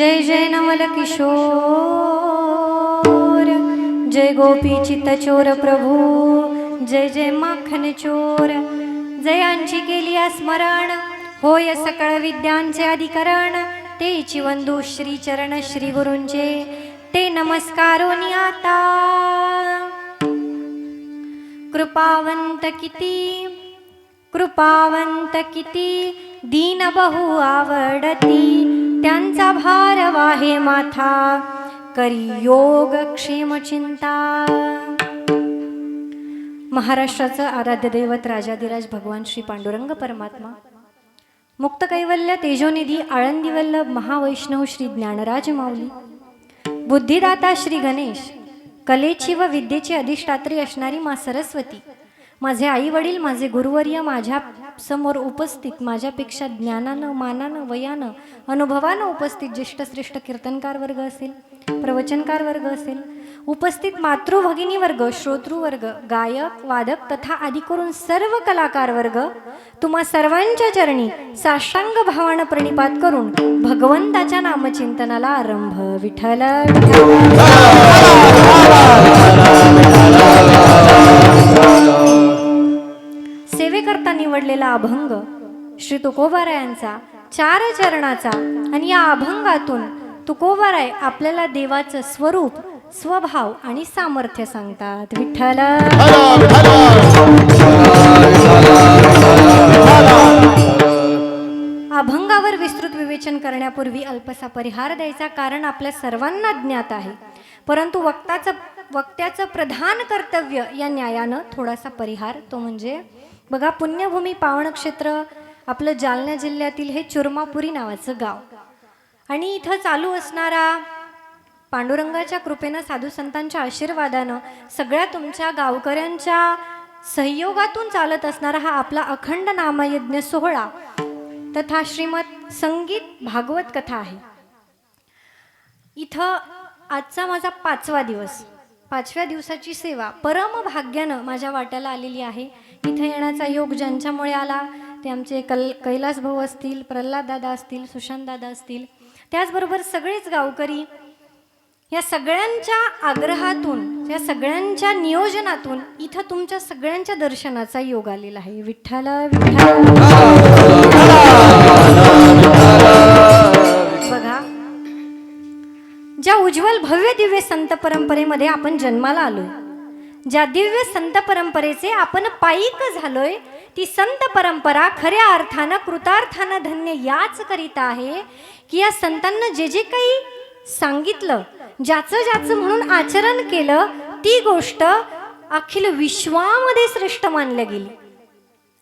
जय जय नवल किशोर, जय गोपी चित्तचोर प्रभू, जय जय माखन चोर. जयांची केली स्मरण, होय सकळ विद्यांचे अधिकरण. तेची वंदू श्री चरण श्री गुरूंचे, ते नमस्कारोनी आता. कृपावंत किती दीन बहु आवडती. त्यांचा भार वाहे माथा, करी योग क्षेम चिंता. महाराष्ट्राचं आराध्य दैवत राजाधिराज भगवान श्री पांडुरंग परमात्मा, मुक्त कैवल्य तेजोनिधी आळंदी वल्लभ महावैष्णव श्री ज्ञानराज माऊली, बुद्धिदाता श्री गणेश, कलेची व विद्येची अधिष्ठात्री असणारी मा सरस्वती, माझे आई वडील, माझे गुरुवर्य, माझ्या समोर उपस्थित, माझ्यापेक्षा ज्ञानानं मानानं वयानं अनुभवानं उपस्थित ज्येष्ठ श्रेष्ठ कीर्तनकार वर्ग असेल, प्रवचनकार वर्ग असेल, उपस्थित मातृभगिनी वर्ग, श्रोतृवर्ग, गायक वादक तथा आदी करून सर्व कलाकार वर्ग, तुम्हा सर्वांच्या चरणी साष्टांग भावानं प्रणिपात करून भगवंताच्या नामचिंतनाला आरंभ. विठ्ठल सेवेकरता निवडलेला अभंग श्री तुकोबारायांचा 4 चरणाचा. आणि या अभंगातून तुकोबाराय आपल्याला देवाचं स्वरूप, स्वभाव आणि सामर्थ्य सांगतात. विठ्ठल अभंगावर विस्तृत विवेचन करण्यापूर्वी अल्पसा परिहार द्यायचा, कारण आपल्या सर्वांना ज्ञात आहे, परंतु वक्त्याचं प्रधान कर्तव्य या न्यायानं थोडासा परिहार. तो म्हणजे बघा, पुण्यभूमी पावनक्षेत्र आपलं जालना जिल्ह्यातील हे चुरमापुरी नावाचं गाव, आणि इथं चालू असणारा पांडुरंगाच्या कृपेनं साधू संतांच्या आशीर्वादानं सगळ्या तुमच्या गावकऱ्यांच्या सहयोगातून चालत असणारा हा आपला अखंड नामयज्ञ सोहळा तथा श्रीमद संगीत भागवत कथा आहे. इथं आजचा माझा 5वा दिवस, 5व्या दिवसाची सेवा परम भाग्यानं माझ्या वाट्याला आलेली आहे. इथं येण्याचा योग ज्यांच्यामुळे आला ते आमचे कैलास भाऊ असतील, प्रल्हाद दादा असतील, सुशांत दादा असतील, त्याचबरोबर सगळेच गावकरी. या सगळ्यांच्या आग्रहातून, या सगळ्यांच्या नियोजनातून इथं तुमच्या सगळ्यांच्या दर्शनाचा योग आलेला आहे. विठ्ठल बघा, ज्या उज्ज्वल भव्य दिव्य संत परंपरेमध्ये आपण जन्माला आलोय, ज्या दिव्य संत परंपरेचे आपण पायिक झालोय, ती संत परंपरा खऱ्या अर्थानं कृतार्थानं धन्य याच करिता आहे की या संतांना जे जे काही सांगितलं, ज्याचं म्हणून आचरण केलं, ती गोष्ट अखिल विश्वामध्ये श्रेष्ठ मानल्या गेली.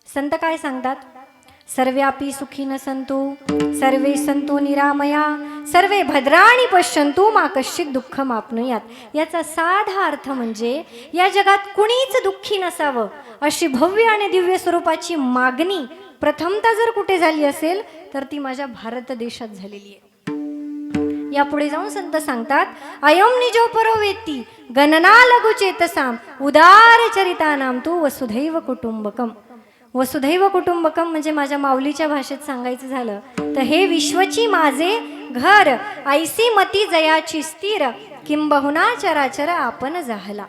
संत काय सांगतात? सर्व्यापी सुखीन संतु, सर्वे संतो निरामया, सर्वे भद्राणी पश्यंतु, मा कश्चित दुःख मापनुयात. याचा साधा अर्थ म्हणजे या जगात कुणीच दुःखी नसावं अशी भव्य आणि दिव्य स्वरूपाची मागणी प्रथमतः जर कुठे झाली असेल तर ती माझ्या भारत देशात झालेली आहे. यापुढे जाऊन संत सांगतात, अयम निजो परो वेत्ती गणना लघु चेतसाम, उदार चरितानाम तू वसुधैव कुटुंबकम. वसुधैव कुटुंबकम म्हणजे माझ्या माऊलीच्या भाषेत सांगायचं झालं तर हे विश्वची माझे घर, ऐसी मती जयाची स्थिर, किंबहुना चराचर आपण जाहला.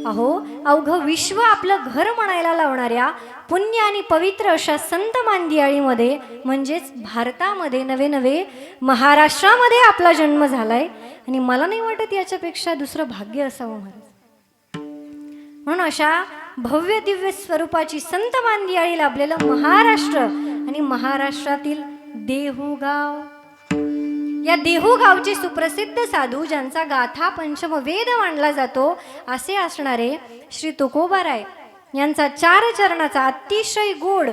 अहो, अवघं विश्व आपलं घर म्हणायला लावणाऱ्या पुण्य आणि पवित्र अशा संत मांदियाळीमध्ये म्हणजेच भारतामध्ये, नवे महाराष्ट्रामध्ये आपला जन्म झालाय. आणि मला नाही वाटत याच्यापेक्षा दुसरं भाग्य असावं महाराज. म्हणून अशा भव्य दिव्य स्वरूपाची संत मांदियाळी लाभलेलं महाराष्ट्र आणि महाराष्ट्रातील देहू गाव, या देहू गावचे सुप्रसिद्ध साधू ज्यांचा गाथा पंचम वेद मानला जातो असे असणारे श्री तुकोबाराय यांचा 4 चरणाचा अतिशय गोड.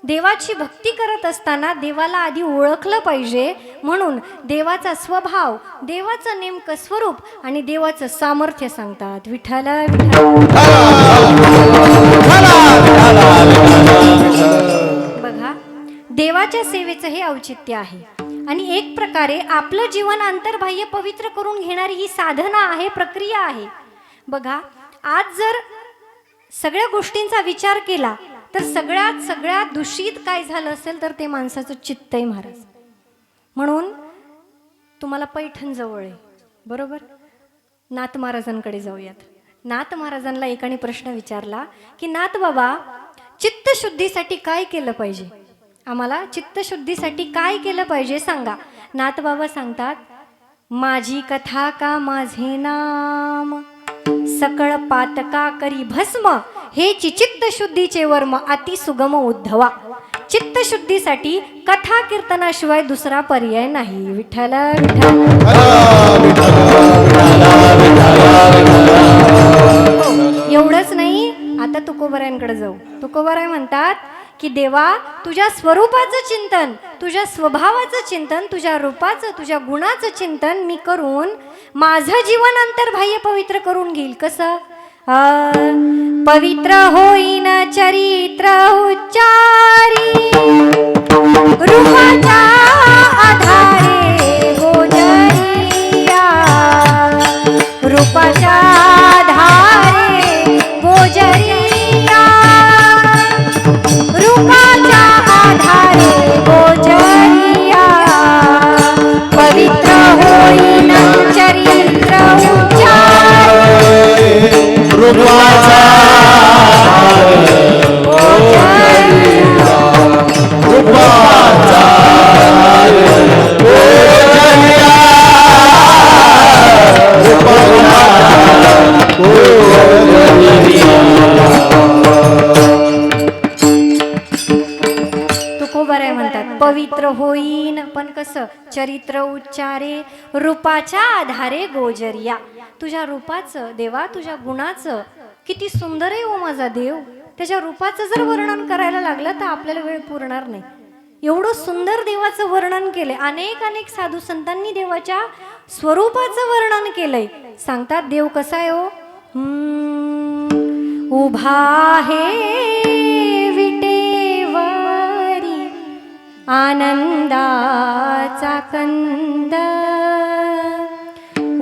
देवाची भक्ती करत असताना देवाला आधी ओळखलं पाहिजे, म्हणून देवाचा स्वभाव, देवाचं नेमकं स्वरूप आणि देवाचं सामर्थ्य सांगतात. विठ्ठल बघा, देवाच्या सेवेचं हे औचित्य आहे आणि एक प्रकारे आपलं जीवन अंतर्बाह्य पवित्र करून घेणारी ही साधना आहे, प्रक्रिया आहे. बघा, आज जर सगळ्या गोष्टींचा विचार केला तर सगळ्यात दूषित काय झालं असेल तर ते माणसाचं चित्त आहे महाराज. म्हणून तुम्हाला पैठण जवळ आहे, बरोबर. नाथ महाराजांकडे जाऊयात. नाथ महाराजांना एकाने प्रश्न विचारला की नाथ बाबा, चित्तशुद्धीसाठी काय केलं पाहिजे? आम्हाला चित्तशुद्धीसाठी काय केलं पाहिजे सांगा. नाथ बाबा सांगतात, माझी कथा का माझे नाम, सकळ पातका करी भस्म, हे चित्तशुद्धीचे वर्म अति सुगम उद्धवा. चित्तशुद्धीसाठी कथा कीर्तनाशिवाय दुसरा पर्याय नाही. विठ्ठल एवढंच नाही, आता तुकोबारायांकडे जाऊ. तुकोबाराय म्हणतात की देवा, तुझ्या स्वरूपाचं चिंतन, तुझ्या स्वभावाचं चिंतन, तुझ्या रूपाचं, तुझ्या गुणाचं चिंतन मी करून माझं जीवन अंतर्बाह्य पवित्र करून घेईल. कसं? पवित्र होईन चरित्र उच्चारी, रूपाच्या आधारे गोजरिया, रूपाच्या आधारे गोजरिया, रूपाच्या आधारे गोजरिया, पवित्र होईन चरित्र उच्चारी, रूपाच्या तुकोबाराय म्हणतात पवित्र होईन, पण कसं? चरित्र उच्चारे, रूपाच्या आधारे गोजरिया. तुझ्या रूपाचं देवा, तुझ्या गुणाचं किती सुंदर आहे ओ माझा देव. त्याच्या रूपाचं जर वर्णन करायला लागलं तर आपल्याला वेळ पुरणार नाही. एवढं सुंदर देवाचं वर्णन केलंय. अनेक साधू संतांनी देवाच्या स्वरूपाचं वर्णन केलंय. सांगतात देव कसा आहे हो? उभा आहे विटेवरी आनंदाचा कंद,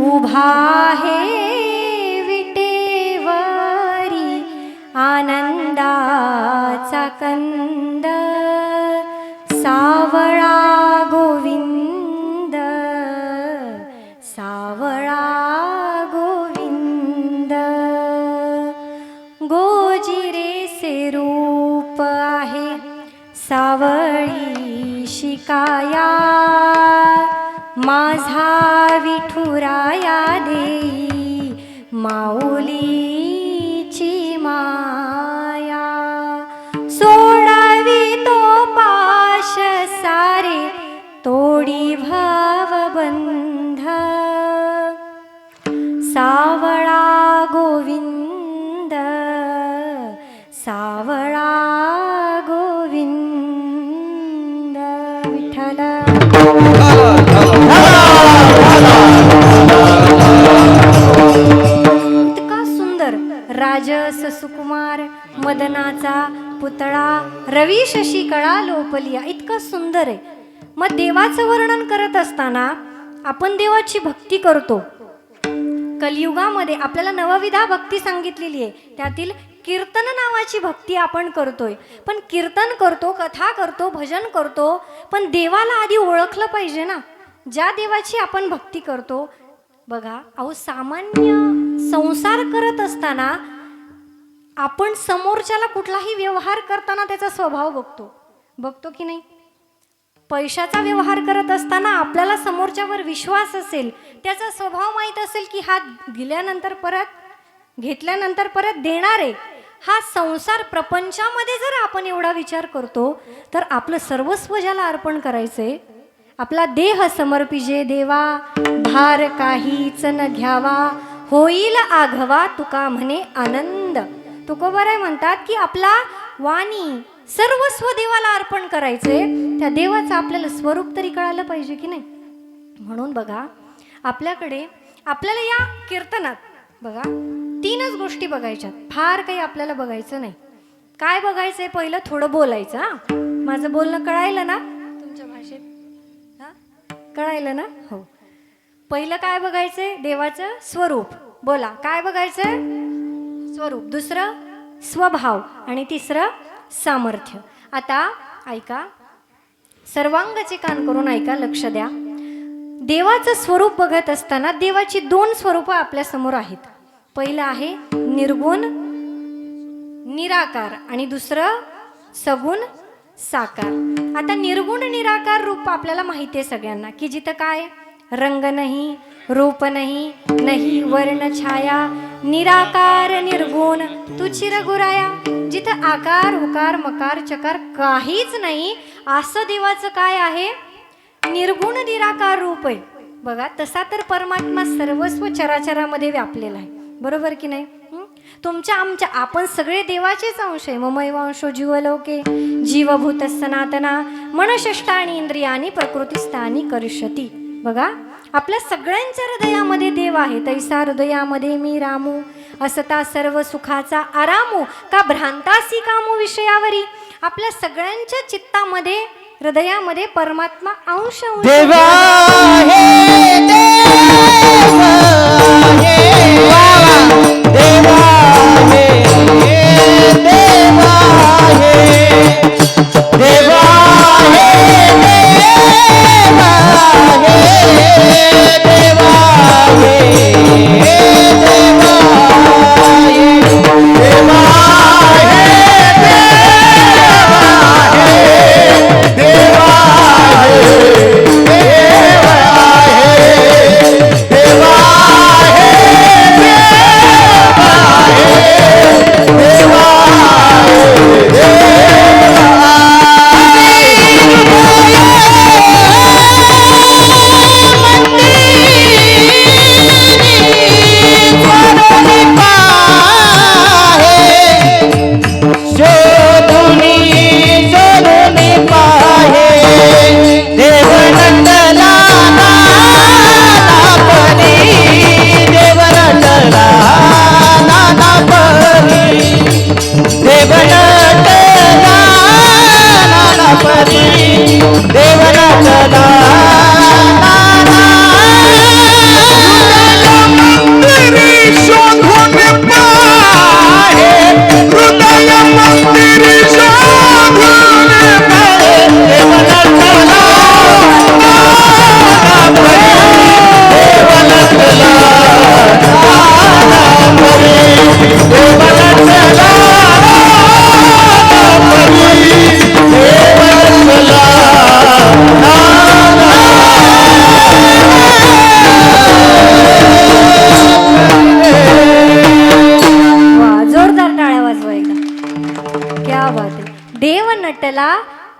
उभा आहे विटेवरी आनंदाचा कंद, सावळा गोविंद, सावळा गोविंद. गोजिरेसे रूप आहे सावळी शिकाया, माझा विठुराया देई माऊलीची माया. सोडावी तो पाश सारे तोडी भावबंध, सावळा गोविंद, सावळा गोविंद. विठ्ठल इतका सुंदर राजस सुकुमार मदनाचा पुतळा रवी शशी कळा लोपलिया. इतका सुंदर आहे. मग देवाचं वर्णन करत असताना आपण देवाची भक्ती करतो. कलियुगामध्ये आपल्याला नवविधा भक्ती सांगितलेली आहे. त्यातील कीर्तन नावाची भक्ती आपण करतोय. पण कीर्तन करतो, कथा करतो, भजन करतो, पण देवाला आधी ओळखलं पाहिजे ना. ज्या देवाची आपण भक्ती करतो, बघा अहो, सामान्य संसार करत असताना आपण समोरच्याला कुठलाही व्यवहार करताना त्याचा स्वभाव बघतो की नाही? पैशाचा व्यवहार करत असताना आपल्याला समोरच्यावर विश्वास असेल, त्याचा स्वभाव माहीत असेल की हा घेतल्यानंतर परत देणार आहे. हा संसार प्रपंचामध्ये जर आपण एवढा विचार करतो तर आपलं सर्वस्व ज्याला अर्पण करायचंय, आपला देह समर्पिजे देवा, भार काहीच न घ्यावा, होईल आघवा तुका म्हणे आनंद. तुकोबाराय म्हणतात की आपला वाणी सर्वस्व देवाला अर्पण करायचंय. त्या देवाचं आपल्याला स्वरूप तरी कळालं पाहिजे की नाही? म्हणून बघा, आपल्याला या कीर्तनात बघा 3च गोष्टी बघायच्यात. फार काही आपल्याला बघायचं नाही. काय बघायचंय? पहिलं थोडं बोलायचं. माझं बोलणं कळायलं ना तुमच्या भाषेत? कळायलं ना? हो. पहिलं काय बघायचंय? देवाचं स्वरूप. बोला, काय बघायचंय? स्वरूप. दुसरं स्वभाव. आणि तिसरं सामर्थ्य. आता ऐका, सर्वांगाचे कान करून ऐका, लक्ष द्या. देवाचं स्वरूप बघत असताना देवाची दोन स्वरूपं आपल्या समोर आहेत. पहिलं आहे निर्गुण निराकार आणि दुसरं सगुण साकार. आता निर्गुण निराकार रूप आपल्याला माहिती आहे सगळ्यांना, की जिथं काय रंग नाही, रूप नाही, नाही वर्ण छाया, निराकार निर्गुण तू चिरगुराया. जिथं आकार उकार मकार चकार काहीच नाही, असं देवाचं काय आहे, निर्गुण निराकार रूप आहे. बघा, तसा तर परमात्मा सर्वस्व चराचरामध्ये व्यापलेला आहे, बरोबर की नाही? तुमच्या आमच्या आपण सगळे देवाचेच अंश आहे. ममैवांशो जीवलोके जीवभूत सनातना मनषष्टानी इंद्रियानी प्रकृतीस्थानी करिष्यती. बघा, आपल्या सगळ्यांच्या हृदयामध्ये देव आहे. तैसा हृदयामध्ये मी रामू, असता सर्व सुखाचा आरामू, का भ्रांतासी कामू विषयावरी. आपल्या सगळ्यांच्या चित्तामध्ये हृदयामध्ये परमात्मा अंश देवा हे देवा हे देवा हे देवा हे देवा हे देवा हे देवा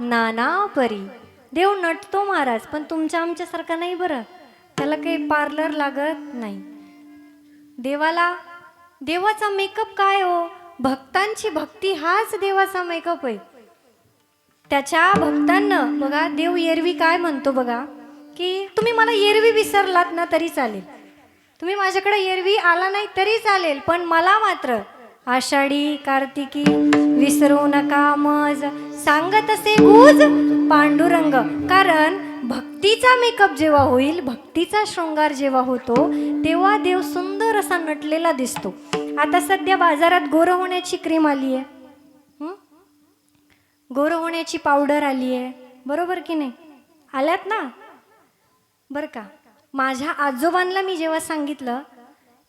नाना परी. देव नटतो महाराज, पण तुमच्या आमच्यासारखा नाही बरं. त्याला काही पार्लर लागत नाही. देवाचा मेकअप काय हो, भक्तांची भक्ती हाच देवाचा मेकअप आहे. त्याच्या भक्तांना बघा, देव एरवी काय म्हणतो बघा, की तुम्ही मला एरवी विसरलात ना तरी चालेल, तुम्ही माझ्याकडे एरवी आला नाही तरी चालेल, पण मला मात्र आषाढी कार्तिकी विसरू नका मज, सांगत असे गुज पांडुरंग. कारण भक्तीचा मेकअप जेव्हा होईल, भक्तीचा शृंगार जेव्हा होतो, तेव्हा देव सुंदर असा नटलेला दिसतो. आता सध्या बाजारात गोरं होण्याची क्रीम आली आहे, गोरं होण्याची पावडर आली आहे, बरोबर की नाही? आल्यात ना? बरं का, माझ्या आजोबांना मी जेव्हा सांगितलं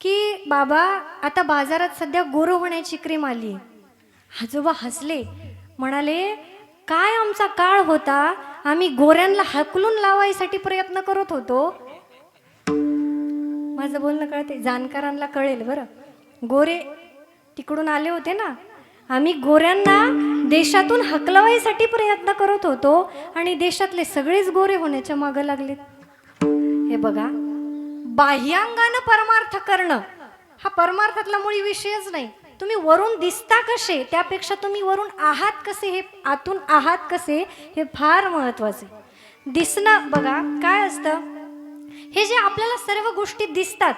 की बाबा आता बाजारात सध्या गोरं होण्याची क्रीम आली आहे, आजोबा हसले, म्हणाले काय आमचा काळ होता, आम्ही गोऱ्यांना हकलून लावायसाठी प्रयत्न करत होतो. माझं बोलणं कळते, जाणकारांना कळेल बरं. गोरे तिकडून आले होते ना, आम्ही गोऱ्यांना देशातून हकलवायसाठी प्रयत्न करत होतो आणि देशातले सगळेच गोरे होण्याच्या मागं लागलेत. हे बघा, बाह्यांगानं परमार्थ करणं हा परमार्थातला मुळी विषयच नाही. तुम्ही वरून दिसता कसे, त्यापेक्षा तुम्ही वरून आहात कसे, हे आतून आहात कसे, हे फार महत्वाचे. दिसणं बघा काय असतं, हे जे आपल्याला सर्व गोष्टी दिसतात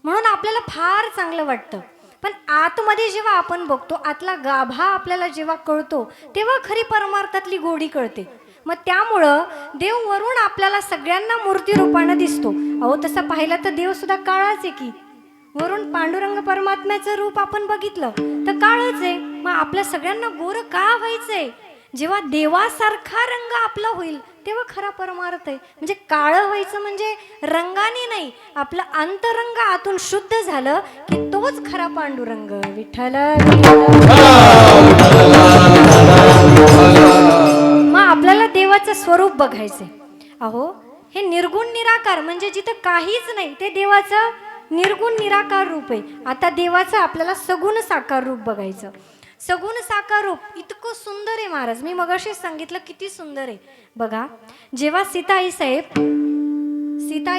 म्हणून आपल्याला फार चांगलं वाटतं, पण आतमध्ये जेव्हा आपण बघतो, आतला गाभा आपल्याला जेव्हा कळतो, तेव्हा खरी परमार्थातली गोडी कळते. मग त्यामुळं देव वरून आपल्याला सगळ्यांना मूर्ती रूपानं दिसतो. अहो तसं पाहिलं तर देव सुद्धा काळाच आहे की, वरून पांडुरंग परमात्म्याचं रूप आपण बघितलं तर काळच आहे. मग आपल्या सगळ्यांना गोरं का व्हायचंय? जेव्हा देवासारखा रंग आपला होईल तेव्हा खरा परमार्थ आहे. म्हणजे काळं व्हायचं म्हणजे रंगाने नाही, आपलं अंतरंग आतून शुद्ध झालं की तोच खरा पांडुरंग. विठ्ठल मग आपल्याला देवाचं स्वरूप बघायचंय. अहो हे निर्गुण निराकार म्हणजे जिथं काहीच नाही ते देवाचं निर्गुण निराकार रूप आहे. आता देवाचं आपल्याला सगुण साकार रूप बघायचं. सगुण साकार रूप इतकं सुंदर आहे महाराज. मी मगाशीच सांगितलं किती सुंदर आहे. बघा जेव्हा सीताई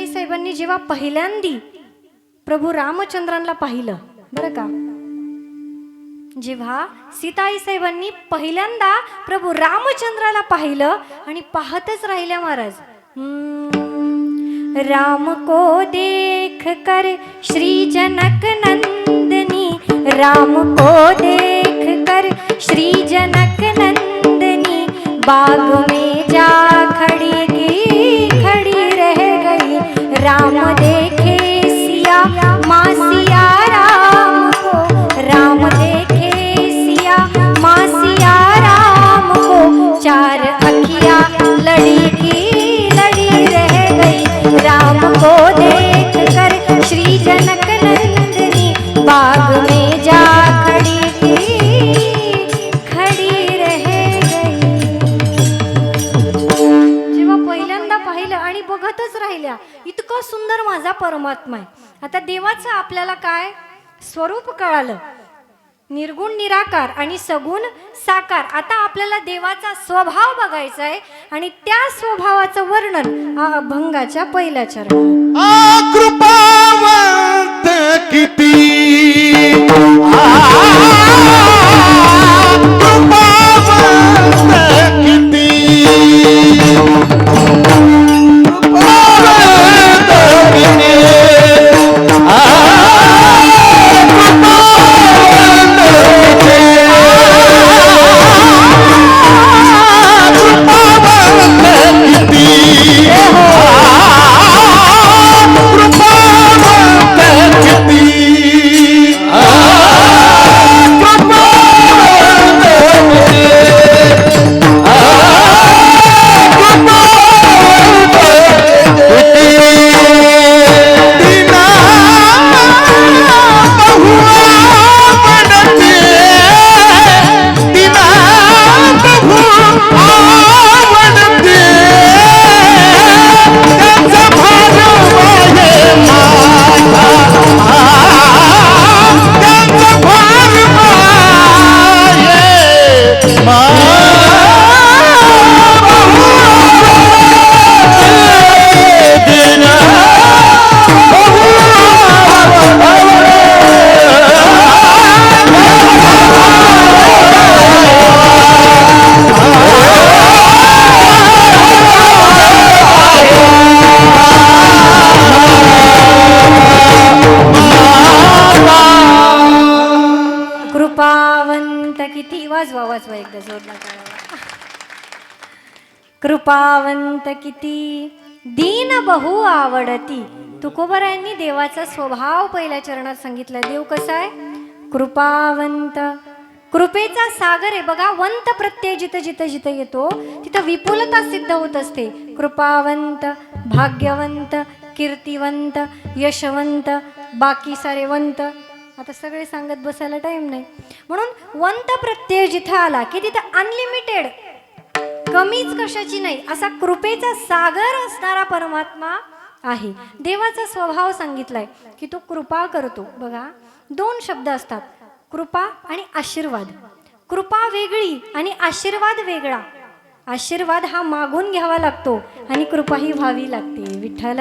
साहेबांनी जेव्हा पहिल्यांदी प्रभू रामचंद्रांना पाहिलं बरं का, जेव्हा सीताई साहेबांनी पहिल्यांदा प्रभू रामचंद्राला पाहिलं आणि पाहतच राहिल्या महाराज. राम को देख कर श्री जनक नंदनी, राम को देख कर श्री जनक नंदनी, बाग में जा खड़ी की खड़ी रह गई, राम देखे सिया माँ सिया राम को, राम देखे सिया माँ सिया राम को, चार अखियाँ लड़ी की लड़ी रह गई, राम को देख कर श्री जनक नंदनी, बाग में जा खड़ी की खड़ी रह गई. जेव्हा पहिल्यांदा पाहिलं आणि बघतच राहिल्या, इतकं सुंदर माझा परमात्मा आहे. आता देवाचं आपल्याला काय स्वरूप कळालं, निर्गुण निराकार आणि सगुण साकार. आता आपल्याला देवाचा स्वभाव बघायचा आहे आणि त्या स्वभावाचं वर्णन अभंगाच्या पहिल्या चरणात. कृपावंत किती वाजवा एकदा जोडला कळावा. कृपावंत किती दीन बहु आवडती. तुकोबरायांनी देवाचा स्वभाव पहिल्या चरणात सांगितला. देव कसा आहे? कृपावंत, कृपेचा सागर आहे. बघा वंत प्रत्यय जिथं जिथं जिथं येतो तिथं विपुलता सिद्ध होत असते. कृपावंत, भाग्यवंत, कीर्तिवंत, यशवंत, बाकी सारे वंत. आता सगळे सांगत बसायला टाइम नाही, म्हणून वंत प्रत्यय जिथं आला की तिथं अनलिमिटेड, कमीच कशाची नाही असा कृपेचा सागर असणारा परमात्मा आहे. देवाचा स्वभाव सांगितलाय की तो कृपा करतो. बघा दोन शब्द असतात, कृपा आणि आशीर्वाद. कृपा वेगळी आणि आशीर्वाद वेगळा. आशीर्वाद हा मागून घ्यावा लागतो आणि कृपा ही व्हावी लागते. विठ्ठल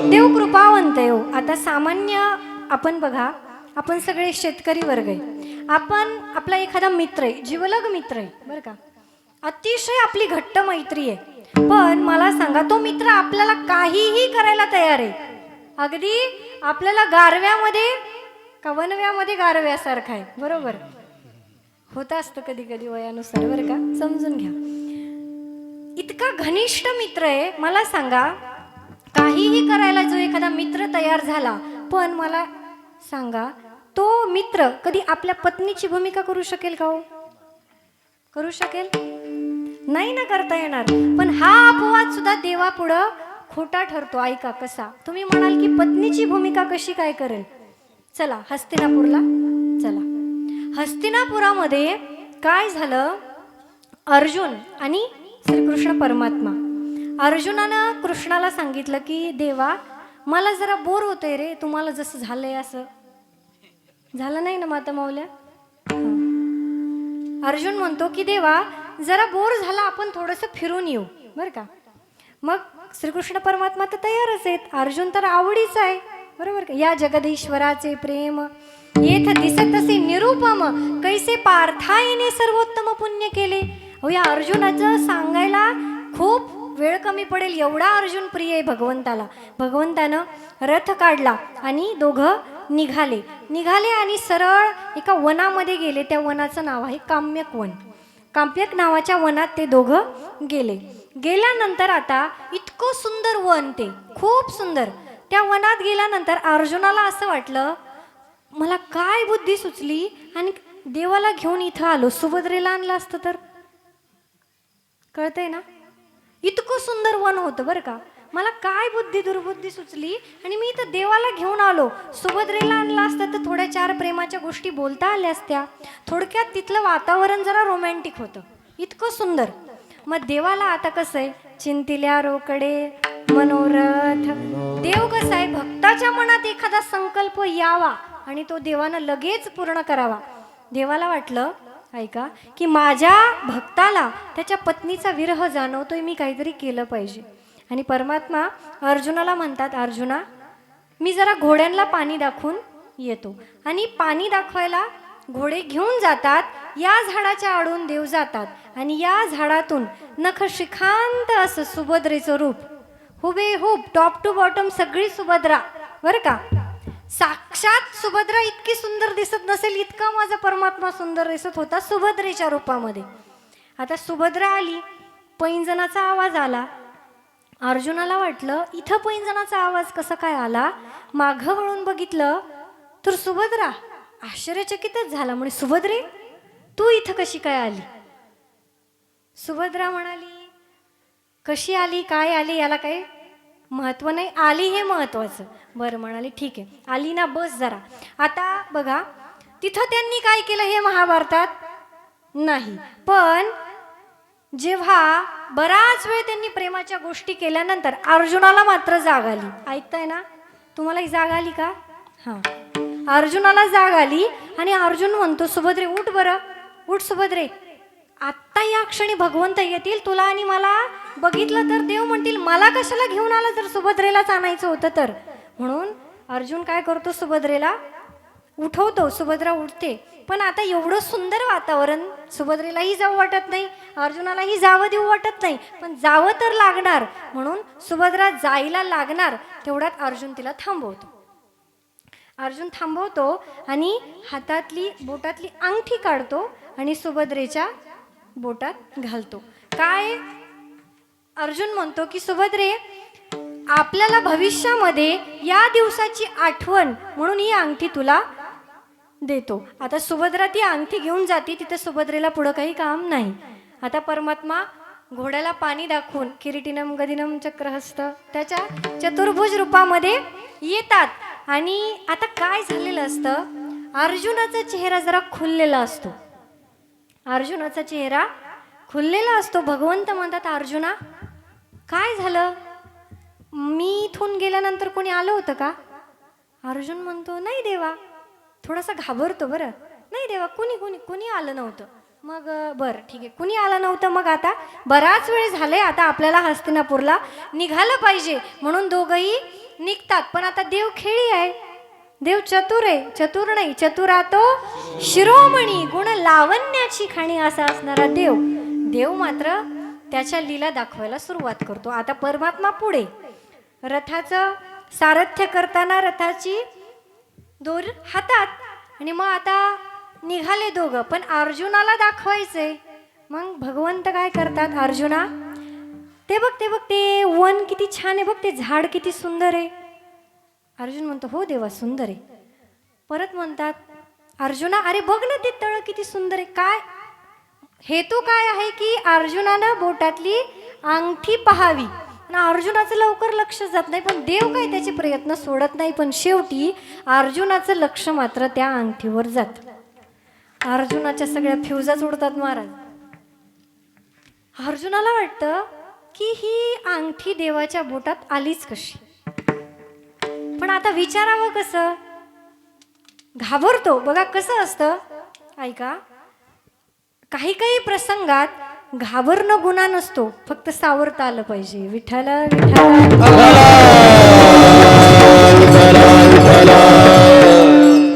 देव कृपावंत आहे. आता सामान्य आपण बघा, आपण सगळे शेतकरी वर्ग आहे. आपण आपला एखादा मित्र आहे, जीवलग मित्र आहे बरं का, अतिशय आपली घट्ट मैत्री आहे. पण मला सांगा, तो मित्र आपल्याला काहीही करायला तयार आहे. अगदी आपल्याला गारव्यामध्ये का वनव्यामध्ये गारव्यासारखा आहे. बरोबर होत असतं कधी कधी वयानुसार बरं का, समजून घ्या. इतका घनिष्ठ मित्र आहे. मला सांगा, काहीही करायला जो एखादा मित्र तयार झाला, पण मला सांगा तो मित्र कधी आपल्या पत्नीची भूमिका करू शकेल का हो? करू शकेल? नाही ना करता येणार. पण हा अपवाद सुद्धा देवापुढं खोटा ठरतो. ऐका कसा. तुम्ही म्हणाल की पत्नीची भूमिका कशी काय करेल? चला हस्तिनापूरला चला. हस्तिनापुरामध्ये काय झालं? अर्जुन आणि श्रीकृष्ण परमात्मा. अर्जुनानं कृष्णाला सांगितलं की देवा मला जरा बोर होतंय रे, तुम्हाला जसं झालंय असं. झालं नाही ना माता माऊल्या? अर्जुन म्हणतो की देवा जरा बोर झाला, आपण थोडंसं फिरून येऊ बरं का. मग श्रीकृष्ण परमात्मा तर तयारच आहेत. अर्जुन तर आवडीचा आहे बरोबर का. या जगदीश्वराचे प्रेम येथ दिसत असे निरुपम, कैसे पार्थायने सर्वोत्तम पुण्य केले. हो या अर्जुनाचं सांगायला खूप वेळ कमी पडेल, एवढा अर्जुन प्रिय आहे भगवंताला. भगवंतानं रथ काढला आणि दोघं निघाले आणि सरळ एका वनामध्ये गेले. त्या वनाचं नाव आहे काम्यक वन. काम्यक नावाच्या वनात ते दोघं गेल्यानंतर आता इतकं सुंदर वन, ते खूप सुंदर. त्या वनात गेल्यानंतर अर्जुनाला असं वाटलं मला काय बुद्धी सुचली आणि देवाला घेऊन इथं आलो. सुभद्रेला आणलं असतं तर कळतंय ना. इतकं सुंदर वन होतं बरं का. मला काय दुर्बुद्धी सुचली आणि मी इथं देवाला घेऊन आलो. सुभद्रेला आणलं असतं तर थोड्या चार प्रेमाच्या गोष्टी बोलता आल्या असत्या. थोडक्यात तिथलं वातावरण जरा रोमॅन्टिक होतं, इतकं सुंदर. मग देवाला आता कसं आहे, चिंतिल्या रोकडे मनोरथ. देव कसा आहे, भक्ताच्या मनात एखादा संकल्प यावा आणि तो देवानं लगेच पूर्ण करावा. देवाला वाटलं ऐका की माझ्या भक्ताला त्याच्या पत्नीचा विरह जाणवतोय, मी काहीतरी केलं पाहिजे. आणि परमात्मा अर्जुनाला म्हणतात अर्जुना मी जरा घोड्यांना पाणी दाखवून येतो. आणि पाणी दाखवायला घोडे घेऊन जातात. या झाडाच्या आडून देव जातात आणि या झाडातून नख शिखांत असं सुभद्रेचं रूप, हुबेहूब टॉप टू बॉटम सगळी सुभद्रा बरं का. साक्षात सुभद्रा इतकी सुंदर दिसत नसेल इतका माझा परमात्मा सुंदर दिसत होता सुभद्रेच्या रूपामध्ये. आता सुभद्रा आली, पैंजनाचा आवाज आला. अर्जुनाला वाटलं इथं पैंजनाचा आवाज कसा काय आला. मागं वळून बघितलं तर सुभद्रा. आश्चर्यचकितच झाला, म्हणजे सुभद्रे तू इथं कशी काय आली. सुभद्रा म्हणाली कशी आली काय आली याला काही महत्व नाही, आली हे महत्वाचं. बरं म्हणाली ठीक आहे आली ना, बस जरा. आता बघा तिथं त्यांनी काय केलं हे महाभारतात नाही, पण जेव्हा बराच वेळ त्यांनी प्रेमाच्या गोष्टी केल्यानंतर अर्जुनाला मात्र जाग आली. ऐकताय ना तुम्हाला ही जाग आली का? हां अर्जुनाला जाग आली आणि अर्जुन म्हणतो सुभद्रे उठ बरं, उठ सुभद्रे. आत्ता या क्षणी भगवंत येतील तुला आणि मला बघितलं तर देव म्हणतील मला कशाला घेऊन आला जर सुभद्रेलाच आणायचं होतं तर. म्हणून अर्जुन काय करतो सुभद्रेला उठवतो. सुभद्रा उठते. पण आता एवढं सुंदर वातावरण सुभद्रेलाही जाऊ वाटत नाही, अर्जुनालाही जावं देऊ वाटत नाही, पण जावं तर लागणार. म्हणून सुभद्रा जायला लागणार तेवढ्यात अर्जुन तिला थांबवतो. अर्जुन थांबवतो आणि हातातली बोटातली अंगठी काढतो आणि सुभद्रेच्या बोटात घालतो. काय अर्जुन म्हणतो की सुभद्रे आपल्याला भविष्यामध्ये या दिवसाची आठवण म्हणून ही अंगठी तुला देतो. आता सुभद्रा ती अंगठी घेऊन जाते. तिथे सुभद्रेला पुढं काही काम नाही. आता परमात्मा घोड्याला पाणी दाखवून किरीटिनम गदिनम चक्रहस्त त्याच्या चतुर्भुज रूपामध्ये येतात. आणि आता काय झालेलं असतं, अर्जुनाचा चेहरा जरा खुललेला असतो. अर्जुनाचा चेहरा खुललेला असतो. भगवंत म्हणतात अर्जुना काय झालं, मी इथून गेल्यानंतर कोणी आलं होतं का? अर्जुन म्हणतो नाही देवा. थोडासा घाबरतो. बरं नाही देवा कुणी आलं नव्हतं. मग बरं ठीक आहे कुणी आलं नव्हतं. मग आता बराच वेळ झाले, आता आपल्याला हस्तिनापूरला निघालं पाहिजे. म्हणून दोघंही निघतात. पण आता देव खेळी आहे, देव चतुर आहे. चतुर नाही चतुरा तो शिरोमणी गुण लावण्याची खाणी असा असणारा देव मात्र त्याच्या लीला दाखवायला सुरुवात करतो. आता परमात्मा पुढे रथाचं सारथ्य करताना रथाची दोर हातात आणि मग आता निघाले दोघं. पण अर्जुनाला दाखवायचंय. मग भगवंत काय करतात, अर्जुना ते बघ ते वन किती छान आहे बघ, ते झाड किती सुंदर आहे. अर्जुन म्हणतो हो देवा सुंदर आहे. परत म्हणतात अर्जुना अरे बघ ना ते तळ किती सुंदर आहे. काय हेतू काय आहे की अर्जुनानं बोटातली अंगठी पाहावी. आणि अर्जुनाचं लवकर लक्ष जात नाही, पण देव काय त्याचे प्रयत्न सोडत नाही. पण शेवटी अर्जुनाचं लक्ष मात्र त्या अंगठीवर जात. अर्जुनाच्या सगळ्या फ्युजाच उडतात महाराज. अर्जुनाला वाटतं की ही अंगठी देवाच्या बोटात आलीच कशी. पण आता विचारावं कसं, घाबरतो. बघा कसं असतं, ऐका, काही काही प्रसंगात घाबरणं गुन्हा नसतो, फक्त सावरता आलं पाहिजे. विठ्ठल विठ्ठल.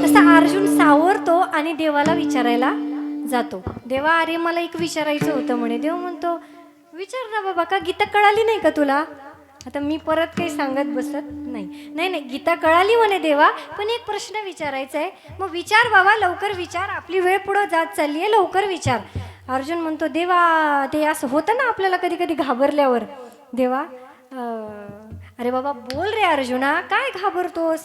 तसा अर्जुन सावरतो आणि देवाला विचारायला जातो. देवा, अरे मला एक विचारायचं होतं म्हणे. देव म्हणतो, विचार ना बाबा, का गीता कळाली नाही का तुला? आता मी परत काही सांगत बसत नाही. नाही नाही, गीता कळाली म्हणे देवा, पण एक प्रश्न विचारायचा आहे. मग विचार बाबा, लवकर विचार, आपली वेळ पुढं जात चालली आहे, लवकर विचार. अर्जुन म्हणतो, देवा ते असं होतं ना आपल्याला कधी कधी घाबरल्यावर. देवा अरे बाबा बोल रे अर्जुना, काय घाबरतोस?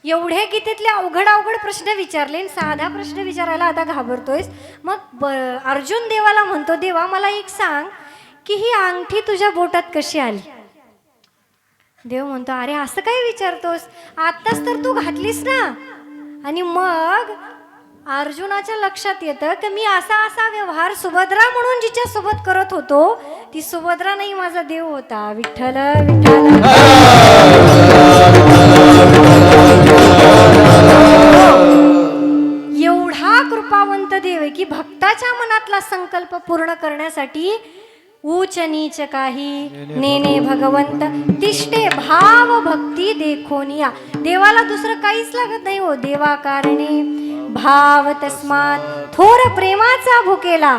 एवढ्या गीतेतले अवघड अवघड प्रश्न विचारले, साधा प्रश्न विचारायला आता घाबरतोयस. मग अर्जुन देवाला म्हणतो, देवा मला एक सांग की ही अंगठी तुझ्या बोटात कशी आली? देव म्हणतो, अरे असं काय विचारतोस, आत्ताच तर तू घातलीस ना. आणि मग अर्जुनाच्या लक्षात येतं की मी असा व्यवहार सुभद्रा म्हणून जिच्या सोबत करत होतो, ती सुभद्रा नाही, माझा देव होता. विठ्ठल विठ्ठल. एवढा कृपावंत देव आहे की भक्ताच्या मनातला संकल्प पूर्ण करण्यासाठी ऊच नीच काही नेने भगवंत तिष्ठे भाव भक्ती देखोनिया. देवाला दुसरं काहीच लागत नाही हो, देवा कारणे भाव तस्मात थोर प्रेमाचा भुकेला.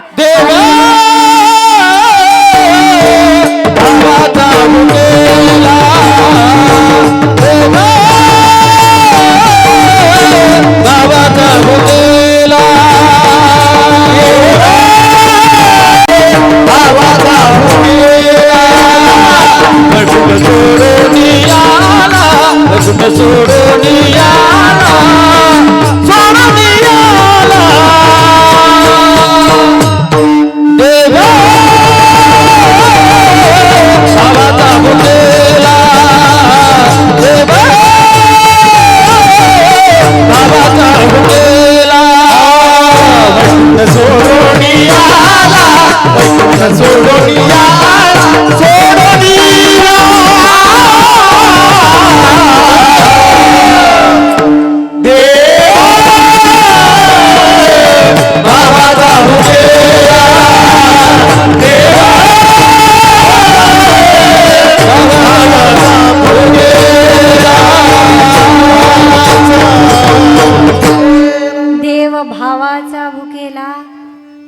भावाचा भुकेला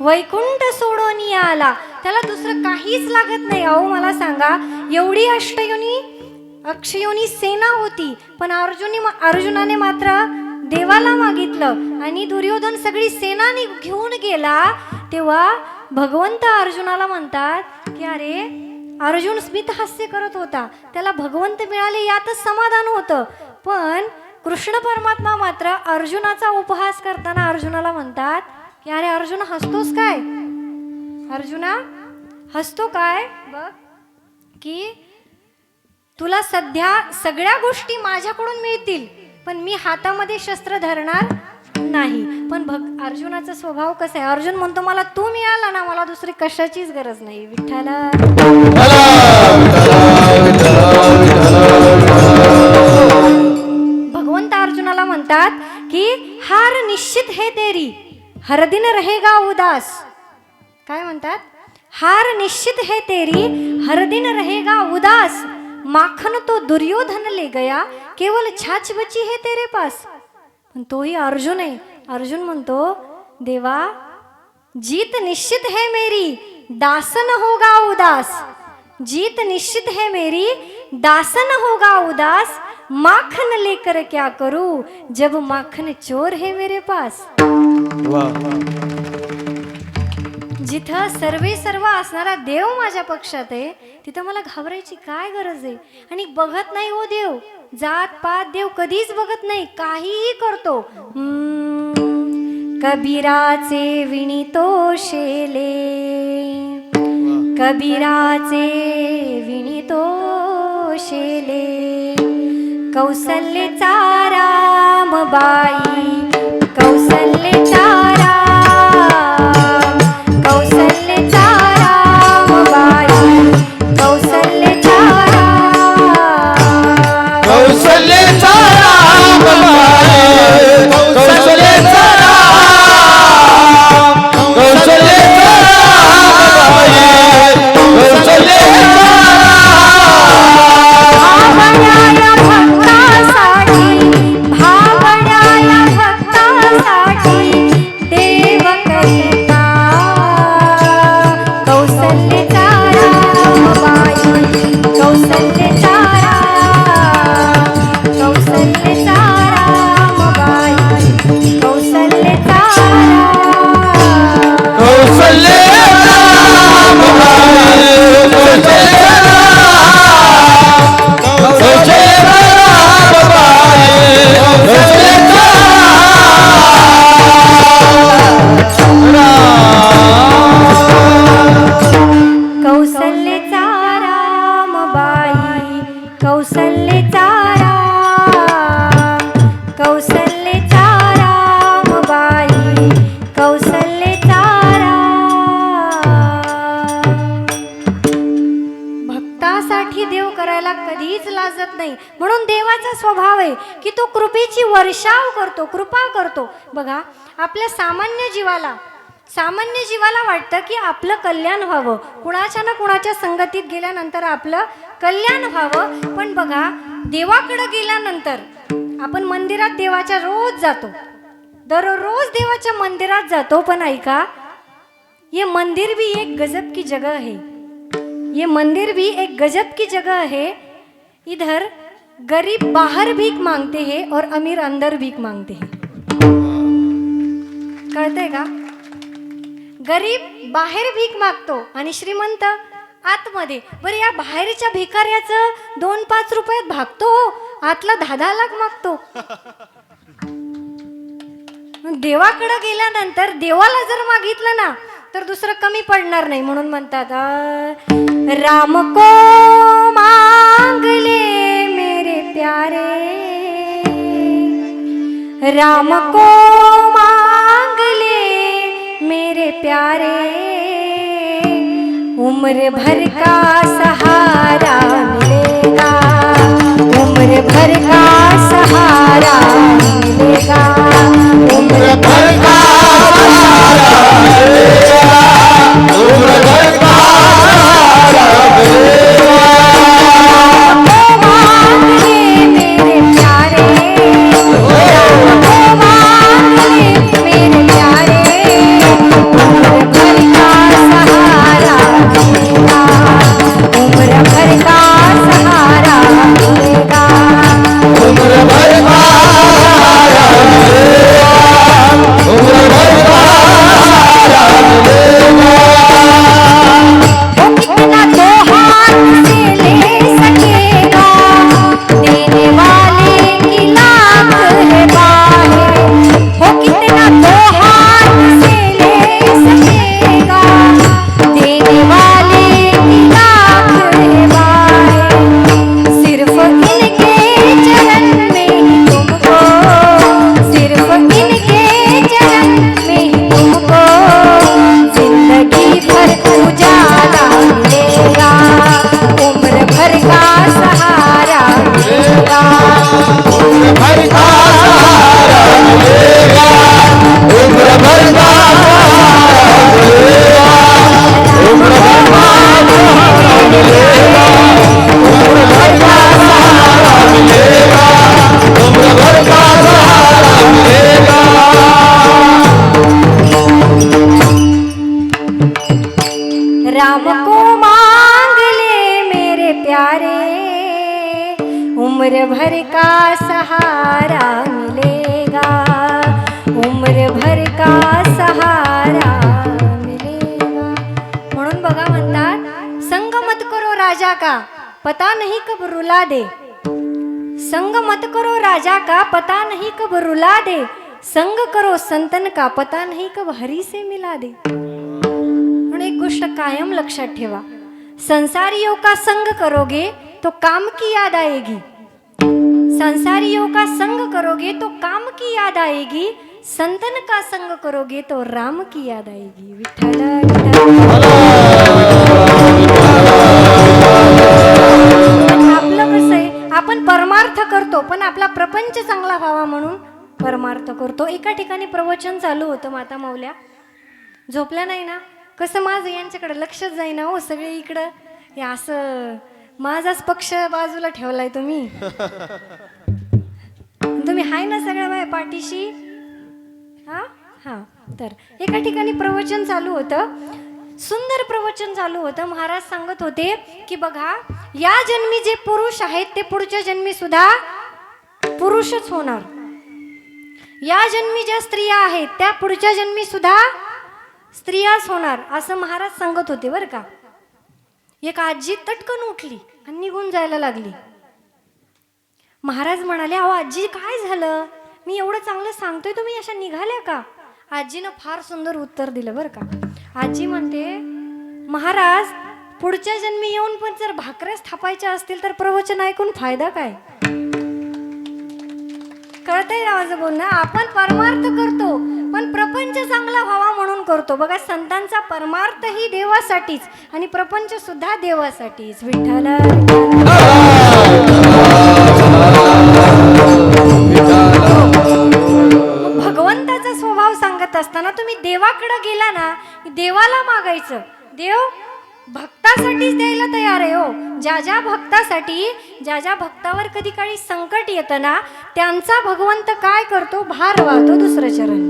वैकुंठ सोडून आला. त्याला दुसरं काहीच लागत नाही. अहो मला सांगा, एवढी अक्षयोनी सेना होती, पण अर्जुनाने मात्र देवाला मागितलं आणि दुर्योधन सगळी सेना घेऊन गेला. तेव्हा भगवंत अर्जुनाला म्हणतात की अरे अर्जुन स्मित हास्य करत होता, त्याला भगवंत मिळाले यातच समाधान होतं. पण कृष्ण परमात्मा मात्र अर्जुनाचा उपहास करताना अर्जुनाला म्हणतात की अरे अर्जुन हसतोस काय? अर्जुना हसतो काय? बघ की तुला सध्या सगळ्या गोष्टी माझ्याकडून मिळतील, पण मी हातामध्ये शस्त्र धरणार नाही. पण अर्जुनाचा स्वभाव कसा आहे? अर्जुन म्हणतो मला तू मिळाला ना, मला दुसरी कशाचीच गरज नाही. विठ्ठल. भगवंत अर्जुनाला म्हणतात की हार निश्चित है तेरी, हर दिन रहेगा उदास. काय म्हणतात? हार निश्चित है तेरी, हर दिन रहेगा उदास. माखन तो दुर्योधन ले गया, केवल छाछ बची है तेरे पास. पण तोही अर्जुन आहे. अर्जुन म्हणतो देवा जीत निश्चित है मेरी, दासन होगा उदास. जीत निश्चित है मेरी, दासन होगा उदास. माखन लेकर क्या करूं जब माखन चोर है मेरे पास. जिथं सर्व असणारा देव माझ्या पक्षात आहे, तिथं मला घाबरायची काय गरज आहे? आणि बघत नाही हो देव, जात पात देव कधीच बघत नाही, काहीही करतो. कबीराचे विणितो शेले, कबीराचे विणितो शेले, कौसल्याचा रामबाई, कौसल्याचा राम, कौसल्याचा रामबाई, कौसल्याचा राम, कौशल्याचा रामबाई, कौशल्याचा राम, कौशल्याचा रामबाई, कौशल्याचा भावड्या भक्तासाठी, भावड्या भक्तासाठी देव करिता, कौसल्याचा रामबाई, कौसल्याचा राम, कौसल्याचा रामबाई, कौसल्याचा राम, कौशल्याचा रामबाई, कौशल्याचा कौसल्याचा रामबाई, कौसल्याचा राम, कौसल्याचा रामबाई, कौसल्याचा राम. भक्तासाठी देव करायला कधीच लाजत नाही. म्हणून देवाचा स्वभाव आहे की तो कृपेची वर्षाव करतो, कृपा करतो. बघा, आपल्या सामान्य जीवाला वाटतं की आपलं कल्याण व्हावं, कुणाच्या ना कुणाच्या संगतीत गेल्यानंतर आपलं कल्याण व्हावं. पण बघा, देवाकडे गेल्यानंतर आपण मंदिरात देवाच्या रोज जातो, दररोज देवाच्या मंदिरात जातो. पण ऐका, ये मंदिर भी एक गजब की जगह है, ये मंदिर भी एक गजब की जगह है. इधर गरीब बाहर भीख मांगते हैं और अमीर अंदर भीख मांगते हैं. कळतंय का? गरीब बाहेर भीक मागतो आणि श्रीमंत आतमध्ये. बरं, या बाहेरच्या भिकाऱ्याचं 2-5 रुपयात भागतो, आतला 10-10 लाख मागतो. देवाकडे गेल्यानंतर देवाला जर मागितलं ना तर दुसरं कमी पडणार नाही. म्हणून म्हणतात, राम को मांगले मेरे प्यारे, राम को मांगले मेरे प्यारे, उम्र भर का सहारा मिलेगा, उम्र भर का सहारा मिलेगा, उम्र भर का सहारा मिलेगा, उम्र भर का सहारा मिलेगा. मांगले मेरे प्यारे, राम को मांगले मेरे प्यारे, उम्र भर का सहारा मिलेगा, उम्र भर का सहारा मिलेगा, उम्र भर का सहारा मिलेगा, उम्र भर का सहारा मिलेगा. वो कितना तो हाथ से ले सकेगा, देने वाले की लाख है बाहें. वो कितना तो हाथ से ले सकेगा, देने वाले की लाख है बाहें. सिर्फ इनके चरण में ही तुमको, सिर्फ इनके चरण में ही तुमको जिंदगी भर उजाला मिलेगा, उम्र भर का सहारा मिलेगा, उम्र भर का सहारा मिलेगा, उम्र भर का सहारा मिलेगा, उम्र भर का सहारा मिलेगा, उम्र भर का सहारा मिलेगा, उम्र भर का सहारा मिलेगा. राम को मांग ले मेरे प्यारे, उम्र भर का सहारा मिलेगा, उम्र भर का सहारा मिलेगा. म्हणून बघा, म्हणतात, संग मत करो राजा का, पता नहीं कब रुला दे, संग मत करो राजा का, पता नहीं कब रुला दे, संग करो संतन का पता नहीं कब हरी से मिला दे. म्हणून एक गोष्ट कायम लक्षात ठेवा, संसारियों का संग करोगे तो काम की याद आएगी. संसारियों का संग करोगे तो काम की याद आएगी. संतन का संग करोगे तो राम की याद आएगी. विठ्ठल आपलं कसं आहे, आपण परमार्थ करतो पण आपला प्रपंच चांगला व्हावा म्हणून परमार्थ करतो. एका ठिकाणी प्रवचन चालू होतं, माता माऊल्या झोपल्या नाही ना, कसं माझं यांच्याकडे लक्षच जाईना हो, सगळे इकडं हे असं माझाच पक्ष बाजूला ठेवलाय तुम्ही. तुम्ही हाय ना सगळ्या बाय पाठीशी. हा हा. तर एका ठिकाणी प्रवचन चालू होतं, सुंदर प्रवचन चालू होतं. महाराज सांगत होते की बघा, या जन्मी जे पुरुष आहेत ते पुढच्या जन्मी सुद्धा पुरुषच होणार. या जन्मी ज्या स्त्रिया आहेत त्या पुढच्या जन्मी सुद्धा स्त्रियाच होणार, असं महाराज सांगत होते बरं का. एक आजी तटकन उठली आणि निघून जायला लागली. महाराज म्हणाले, अहो आजी काय झालं, मी एवढं चांगलं सांगतोय तुम्ही अशा निघाल्या का. आजीनं फार सुंदर उत्तर दिलं बरं का. आजी म्हणते, महाराज पुढच्या जन्मी येऊन पण जर भाकऱ्याच थापायच्या असतील तर प्रवचन ऐकून फायदा काय. कळतंय ना माझं बोलणं. आपण परमार्थ करतो पण प्रपंच चांगला व्हावा म्हणून करतो. बघा, संतांचा परमार्थ ही देवासाठीच आणि प्रपंच सुद्धा देवासाठीच. विठ्ठल भगवंताचा स्वभाव सांगत असताना तुम्ही देवाकडे गेला ना, देवाला मागायचं, देव भक्तासाठीच द्यायला तयार आहे हो. ज्या ज्या भक्तासाठी, ज्या ज्या भक्तावर कधी काही संकट येतं ना, त्यांचा भगवंत काय करतो, भार वाहतो दुसरं चरण.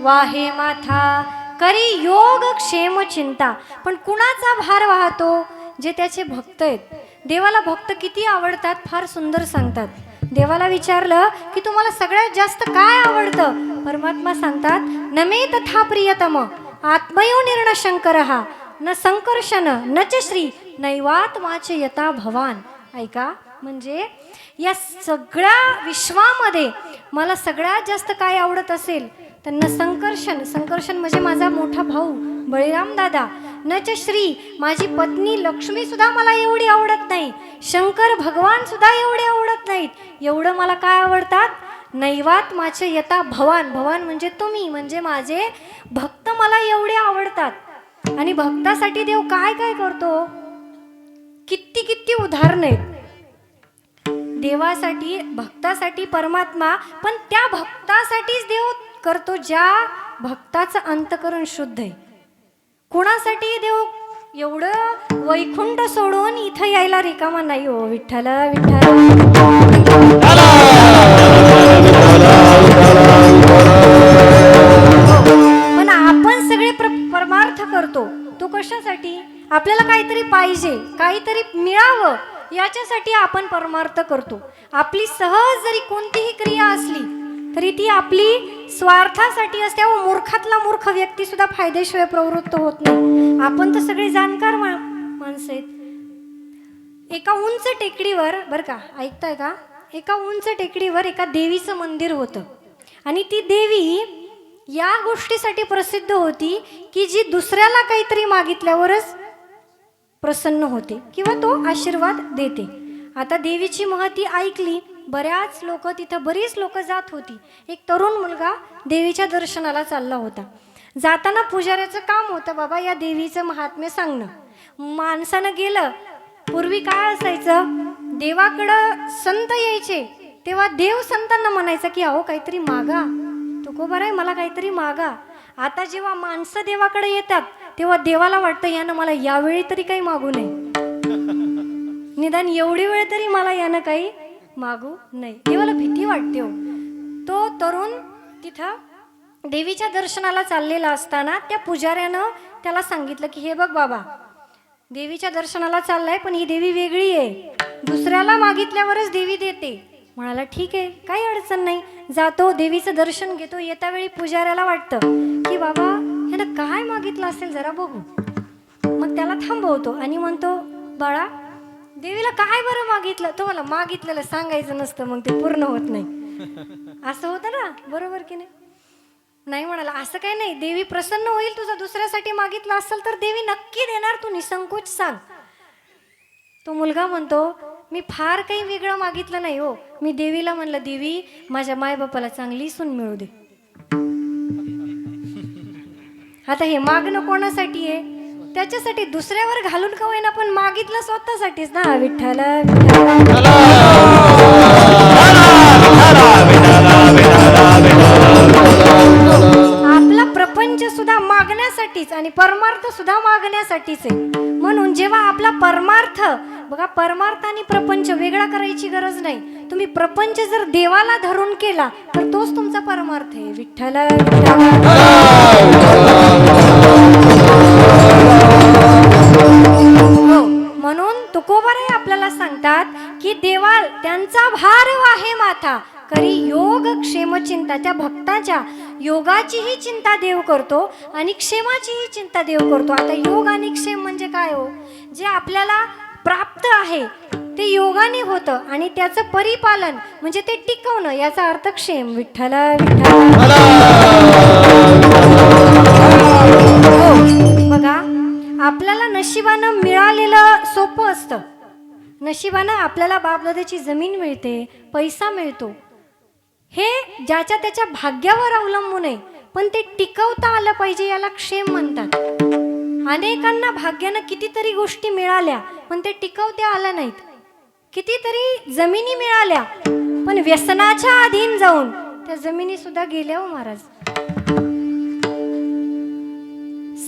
वाहे माथा करी योग क्षेम चिंता. पण कुणाचा भार वाहतो, जे त्याचे भक्त आहेत. देवाला भक्त किती आवडतात, फार सुंदर सांगतात. देवाला विचारलं की तुम्हाला सगळ्यात जास्त काय आवडतं, परमात्मा सांगतात, न मे तथा प्रियतम आत्मयो निर्ण शंकरहा न संकर्षण न च श्री नैवात्माचे यथा भवान. ऐका, म्हणजे या सगळ्या विश्वामध्ये मला सगळ्यात जास्त काय आवडत असेल तर न संकर्षण, संकर्षण म्हणजे माझा मोठा भाऊ बळीराम दादा, न च श्री माझी पत्नी लक्ष्मी सुद्धा मला एवढी आवडत नाही, शंकर भगवान सुद्धा एवढे आवडत नाहीत. एवढं मला काय आवडतात, नैवात्माचे यथा भवान. भवान म्हणजे तुम्ही, म्हणजे माझे भक्त मला एवढे आवडतात. आणि भक्तासाठी देव काय काय करतो, किती किती उदाहरण आहेत. देवासाठी, भक्तासाठी परमात्मा, पण त्या भक्तासाठीच देव करतो ज्या भक्ताचं अंतकरण शुद्ध आहे. कुणासाठी देव एवढं वैकुंठ सोडून इथं यायला रिकामा नाही हो. विठ्ठल विठ्ठल. पण आपण सगळे परमार्थ करतो तो कशासाठी? आपल्याला काहीतरी पाहिजे, काहीतरी मिळावं याच्यासाठी आपण परमार्थ करतो. आपली सहज जरी कोणतीही क्रिया असली तरी ती आपली स्वार्थासाठी असते. व मूर्खातला मूर्ख व्यक्ती सुद्धा फायदेशिवाय प्रवृत्त होत नाही. आपण तर सगळे जाणकार माणसं आहेत. एका उंच टेकडीवर, बरं का, ऐकताय का, एका उंच टेकडीवर एका देवीचं मंदिर होतं. आणि ती देवी या गोष्टीसाठी प्रसिद्ध होती की जी दुसऱ्याला काहीतरी मागितल्यावरच प्रसन्न होते किंवा तो आशीर्वाद देते. आता देवीची महती ऐकली, बऱ्याच लोक तिथं, बरीच लोक जात होती. एक तरुण मुलगा देवीच्या दर्शनाला चालला होता. जाताना पुजाऱ्याचं काम होतं बाबा या देवीचं महात्म्य सांगणं. माणसानं गेलं. पूर्वी काय असायचं, देवाकडं संत यायचे तेव्हा देव संतांना म्हणायचा की अहो काहीतरी मागा, तुकोबार आहे मला काहीतरी मागा. आता जेव्हा माणसं देवाकडे येतात तेव्हा देवाला वाटतं यानं मला यावेळी तरी काही मागू नये, निदान एवढी वेळ तरी मला यानं काही मागू नये. देवाला भीती वाटते हो. तो तरुण तिथं देवीच्या दर्शनाला चाललेला असताना त्या पुजाऱ्यानं त्याला सांगितलं की हे बघ बाबा, देवीच्या दर्शनाला चाललाय पण ही देवी वेगळी आहे, दुसऱ्याला मागितल्यावरच देवी देते. म्हणाला ठीक आहे, काही अडचण नाही. जातो, देवीचं दर्शन घेतो. येता वेळी पुजाऱ्याला वाटतं की बाबा ह्यानं काय मागितलं असेल जरा बघू. मग त्याला थांबवतो आणि म्हणतो बाळा देवीला काय बरं मागितलं? तो मला मागितलेलं सांगायचं नसतं, मग ते पूर्ण होत नाही. असं होतं ना, बरोबर की नाही? नाही म्हणाला असं काही नाही, देवी प्रसन्न होईल. तुझं दुसऱ्यासाठी मागितलं असेल तर देवी नक्की देणार, तू निसंकोच सांग. तो मुलगा म्हणतो मी फार काही वेगळं मागितलं नाही हो, मी देवीला म्हणलं देवी माझ्या मायबापाला चांगली सून मिळू दे. आता हे मागणं कोणासाठी आहे? त्याच्यासाठी, दुसऱ्यावर घालून का होईना पण मागितलं स्वतःसाठीच ना. विठ्ठल आपला प्रपंच सुद्धा मागण्यासाठीच आणि परमार्थ सुद्धा मागण्यासाठीच आहे. म्हणून जेव्हा आपला परमार्थ, बघा परमार्थ आणि प्रपंच वेगळा करायची गरज नाही. तुम्ही प्रपंच जर देवाला धरून केला तर तोच तुमचा परमार्थ आहे. विठ्ठल हो. म्हणून तुकोबाराय आपल्याला सांगतात की देवा त्यांचा भार वाहे माथा करी योग क्षेम चिंता. त्या भक्ताच्या योगाचीही चिंता देव करतो आणि क्षेमाचीही चिंता देव करतो. आता योग आणि क्षेम म्हणजे काय हो? जे आपल्याला प्राप्त आहे ते योगाने होतं आणि त्याचं परिपालन म्हणजे ते टिकवणं, याचा अर्थ क्षेम. विठ्ठल विठ्ठल. हो बघा, आपल्याला नशिबानं मिळालेलं सोपं असतं. नशिबानं आपल्याला बापदादाची जमीन मिळते, पैसा मिळतो, हे ज्याच्या त्याच्या भाग्यावर अवलंबून आहे. पण ते टिकवता आलं पाहिजे, याला क्षेम म्हणतात. अनेकांना भाग्यानं कितीतरी गोष्टी मिळाल्या पण ते टिकवता आल्या नाहीत. कितीतरी जमिनी मिळाल्या पण व्यसनाच्या अधीन जाऊन त्या जमिनी सुद्धा गेल्या हो महाराज.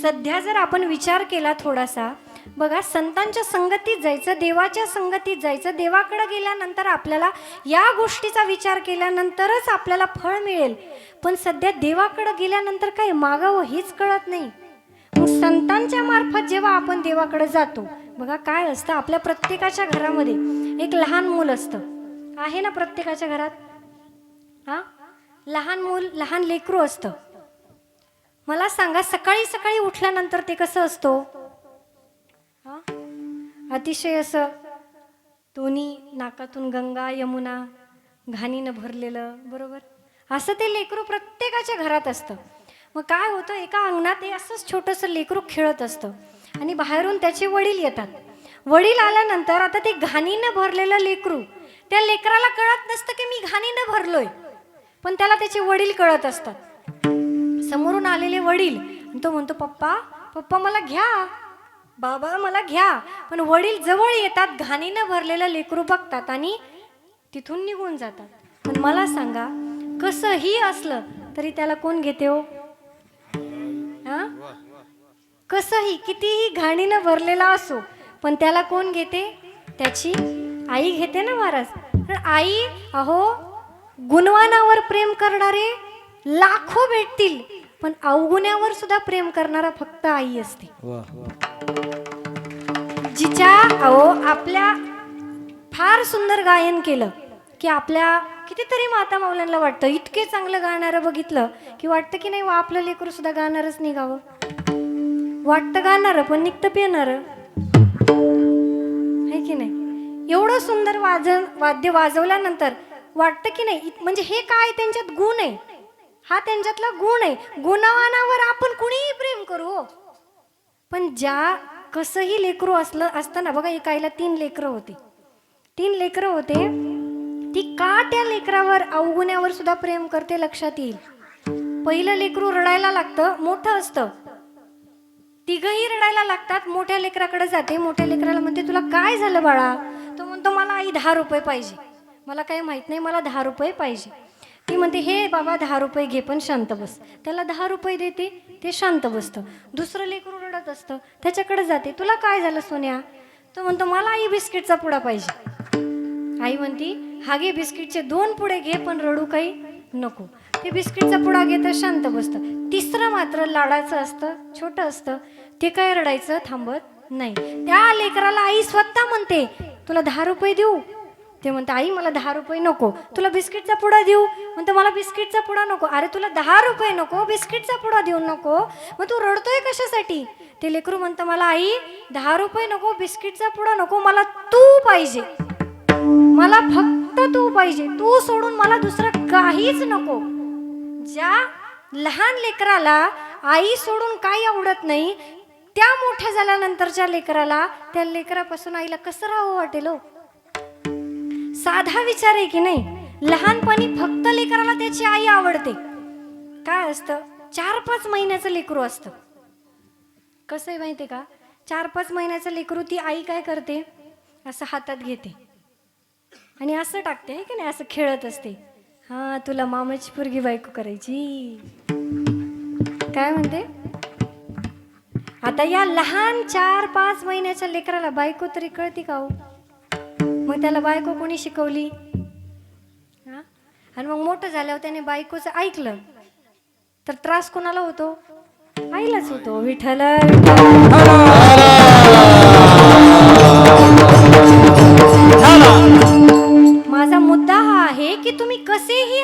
सध्या जर आपण विचार केला थोडासा, बघा संतांच्या संगतीत जायचं, देवाच्या संगतीत जायचं. देवाकडे गेल्यानंतर आपल्याला या गोष्टीचा विचार केल्यानंतरच आपल्याला फळ मिळेल. पण सध्या देवाकडे गेल्यानंतर काय मागावं हेच कळत नाही. मग संतांच्या मार्फत जेव्हा आपण देवाकडे जातो, बघा काय असतं, आपल्या प्रत्येकाच्या घरामध्ये एक लहान मूल असतं. आहे ना प्रत्येकाच्या घरात? हा, लहान मूल, लहान लेकरू असतं. मला सांगा सकाळी सकाळी उठल्यानंतर ते कसं असतो? हा, अतिशय असं दोन्ही नाकातून गंगा यमुना घाणीनं भरलेलं, बरोबर? असं ते लेकरू प्रत्येकाच्या घरात असतं. मग काय होतं, एका अंगणात हे असंच छोटंसं लेकरू खेळत असतं आणि बाहेरून त्याचे वडील येतात. वडील आल्यानंतर आता ते घाणीनं भरलेलं लेकरू, त्या लेकराला कळत नसतं की मी घाणीनं भरलोय, पण त्याला त्याचे वडील कळत असतात. समोरून आलेले वडील, तो म्हणतो पप्पा पप्पा मला घ्या, बाबा मला घ्या. पण वडील जवळ येतात, घाणीनं भरलेलं लेकरू बघतात आणि तिथून निघून जातात. पण मला सांगा, कसंही असलं तरी त्याला कोण घेते हो? हा, कसंही कितीही घाणीनं भरलेला असो, पण त्याला कोण घेते? त्याची आई घेते ना महाराज. तर आई, अहो गुणवानावर प्रेम करणारे लाखो भेटतील, पण अवगुण्यावर सुद्धा प्रेम करणारा फक्त आई असते. जिच्या अहो आपल्या फार सुंदर गायन केलं की आपल्या कितीतरी माता माऊल्यांना वाटतं, इतके चांगलं गाणारं बघितलं की वाटतं की नाही वा आपलं लेकरू सुद्धा गाणारच निघावं. वाटतं गाणारं पण निघतं पिणारं, है की नाही? एवढं सुंदर वाद्य वाजवल्यानंतर वाटतं की नाही म्हणजे हे काय त्यांच्यात गुण आहे, हा त्यांच्यातला गुण आहे. गुणवानावर आपण कुणीही प्रेम करू हो. पण ज्या कसंही लेकरू असताना बघा, एका आईला 3 लेकरं होते. 3 लेकरं होते. ती का त्या लेकरावर अवगुण्यावर सुद्धा प्रेम करते लक्षात येईल. पहिलं लेकरू रडायला लागतं, मोठं असतं. तिघही रडायला लागतात. मोठ्या लेकराकडे जाते. मोठ्या लेकराला म्हणते, तुला काय झालं बाळा? तो म्हणतो, मला आई 10 रुपये पाहिजे. मला काही माहित नाही, मला 10 रुपये पाहिजे. ती म्हणते, हे बाबा 10 रुपये घे पण शांत बस. त्याला 10 रुपये देते, ते शांत बसतं. दुसरं लेकरू रडत असतं, त्याच्याकडे जाते, तुला काय झालं सोन्या? तो म्हणतो, मला आई बिस्किटचा पुडा पाहिजे. आई म्हणती, हा घे बिस्किटचे 2 पुडे घे पण रडू काही नको. ते बिस्किटचा पुडा घेतं, शांत बसतं. तिसरं मात्र लाडाचं असतं, छोटं असतं, ते काय रडायचं थांबत नाही. त्या लेकराला आई स्वतः म्हणते, तुला 10 रुपये देऊ? ते म्हणते, आई मला 10 रुपये नको. तुला बिस्किटचा पुडा देऊ? म्हणतो, मला बिस्किटचा पुडा नको. अरे तुला 10 रुपये नको, बिस्किटचा पुडा देऊ नको, मग तू रडतोय कशासाठी? ते लेकरू म्हणतं, मला आई 10 रुपये नको, बिस्किटचा पुडा नको, मला तू पाहिजे. मला फक्त तू पाहिजे, तू सोडून मला दुसरं काहीच नको. ज्या लहान लेकराला आई सोडून काही आवडत नाही, त्या मोठ्या झाल्यानंतरच्या लेकराला त्या लेकरापासून आईला कसं राहावं वाटेल हो? साधा विचार आहे की नाही? लहानपणी फक्त लेकराला त्याची आई आवडते. काय असतं? 4-5 महिन्याचं लेकरू असतं. कसं आहे माहिती आहे का? 4-5 महिन्याचं लेकरू ती आई काय करते? असं हातात घेते आणि असं टाकते, आहे की नाही? असं खेळत असते. हा, तुला मामाची पोरगी बायको करायची, काय म्हणते? आता या लहान 4-5 महिन्याच्या लेकराला बायको तरी कळती का हो? मग त्याला बायको कोणी शिकवली? हा? आणि मग मोठं झाल्यावर त्याने बायकोचं ऐकलं तर त्रास कोणाला होतो? आईलाच होतो. विठ्ठल माझा मुद्दा हा आहे की तुम्ही कसेही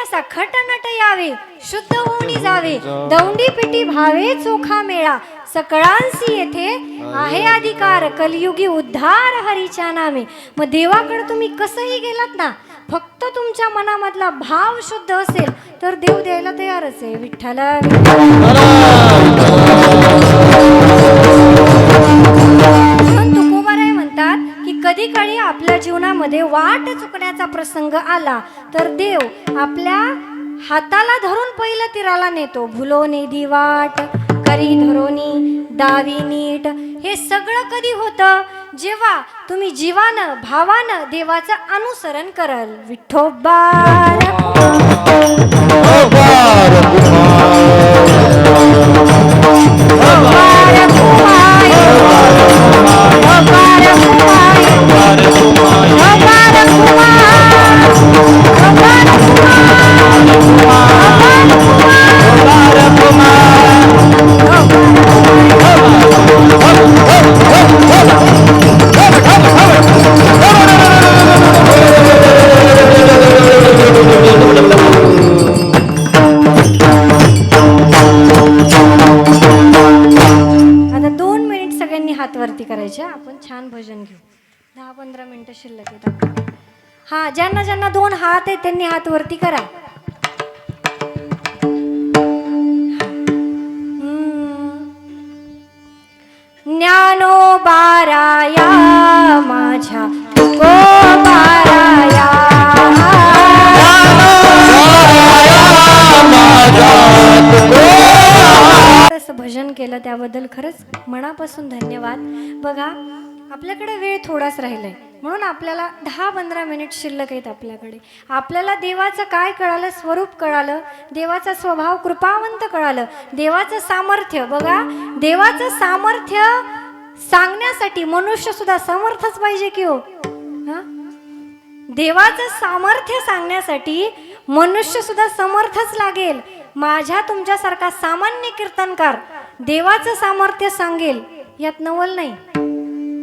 असा, खटनट यावे, शुद्ध होऊन जावे, दौंडी पिटी भावे, चोखा मेळा, सकळांसी येथे आहे अधिकार, कलियुगी उद्धार हरीच्या नामे. मग देवाकडे तुम्ही कसंही गेलात ना, फक्त तुमच्या मनामधला भाव शुद्ध असेल तर देव द्यायला तयारच आहे. विठ्ठल तुकोबाराय म्हणतात की कधी काळी आपल्या जीवनामध्ये वाट चुकण्याचा प्रसंग आला तर देव आपल्या हाताला धरून पहिलं तीराला नेतो. भुलोने दी वाट करी धरोनी दावी नीट. हे सगळं कधी होतं? जेव्हा तुम्ही जीवानं भावानं देवाचं अनुसरण कराल. विठोबार वरती करायचे. आपण छान भजन घेऊ. 10-15 मिनिटं शिल्लक आहेत. हा, ज्यांना ज्यांना 2 हात आहेत त्यांनी हात वरती करा. ज्ञानोबाराया माझ्या तुकोबाराया, भजन केलं त्याबद्दल खरंच मनापासून धन्यवाद. बघा, आपल्याकडे वेळ थोडाच राहिलाय, म्हणून आपल्याला 10-15 मिनिट शिल्लक आहेत आपल्याकडे. आपल्याला देवाचं काय कळालं, स्वरूप कळालं, देवाचा स्वभाव कृपावंत कळालं, देवाचं सामर्थ्य. बघा, देवाचं सामर्थ्य सांगण्यासाठी मनुष्य सुद्धा समर्थच पाहिजे की हो. हा, देवाचं सामर्थ्य सांगण्यासाठी मनुष्य सुद्धा समर्थच लागेल. माझ्या तुमच्यासारखा सामान्य कीर्तनकार देवाचं सामर्थ्य सांगेल यात नवल नाही.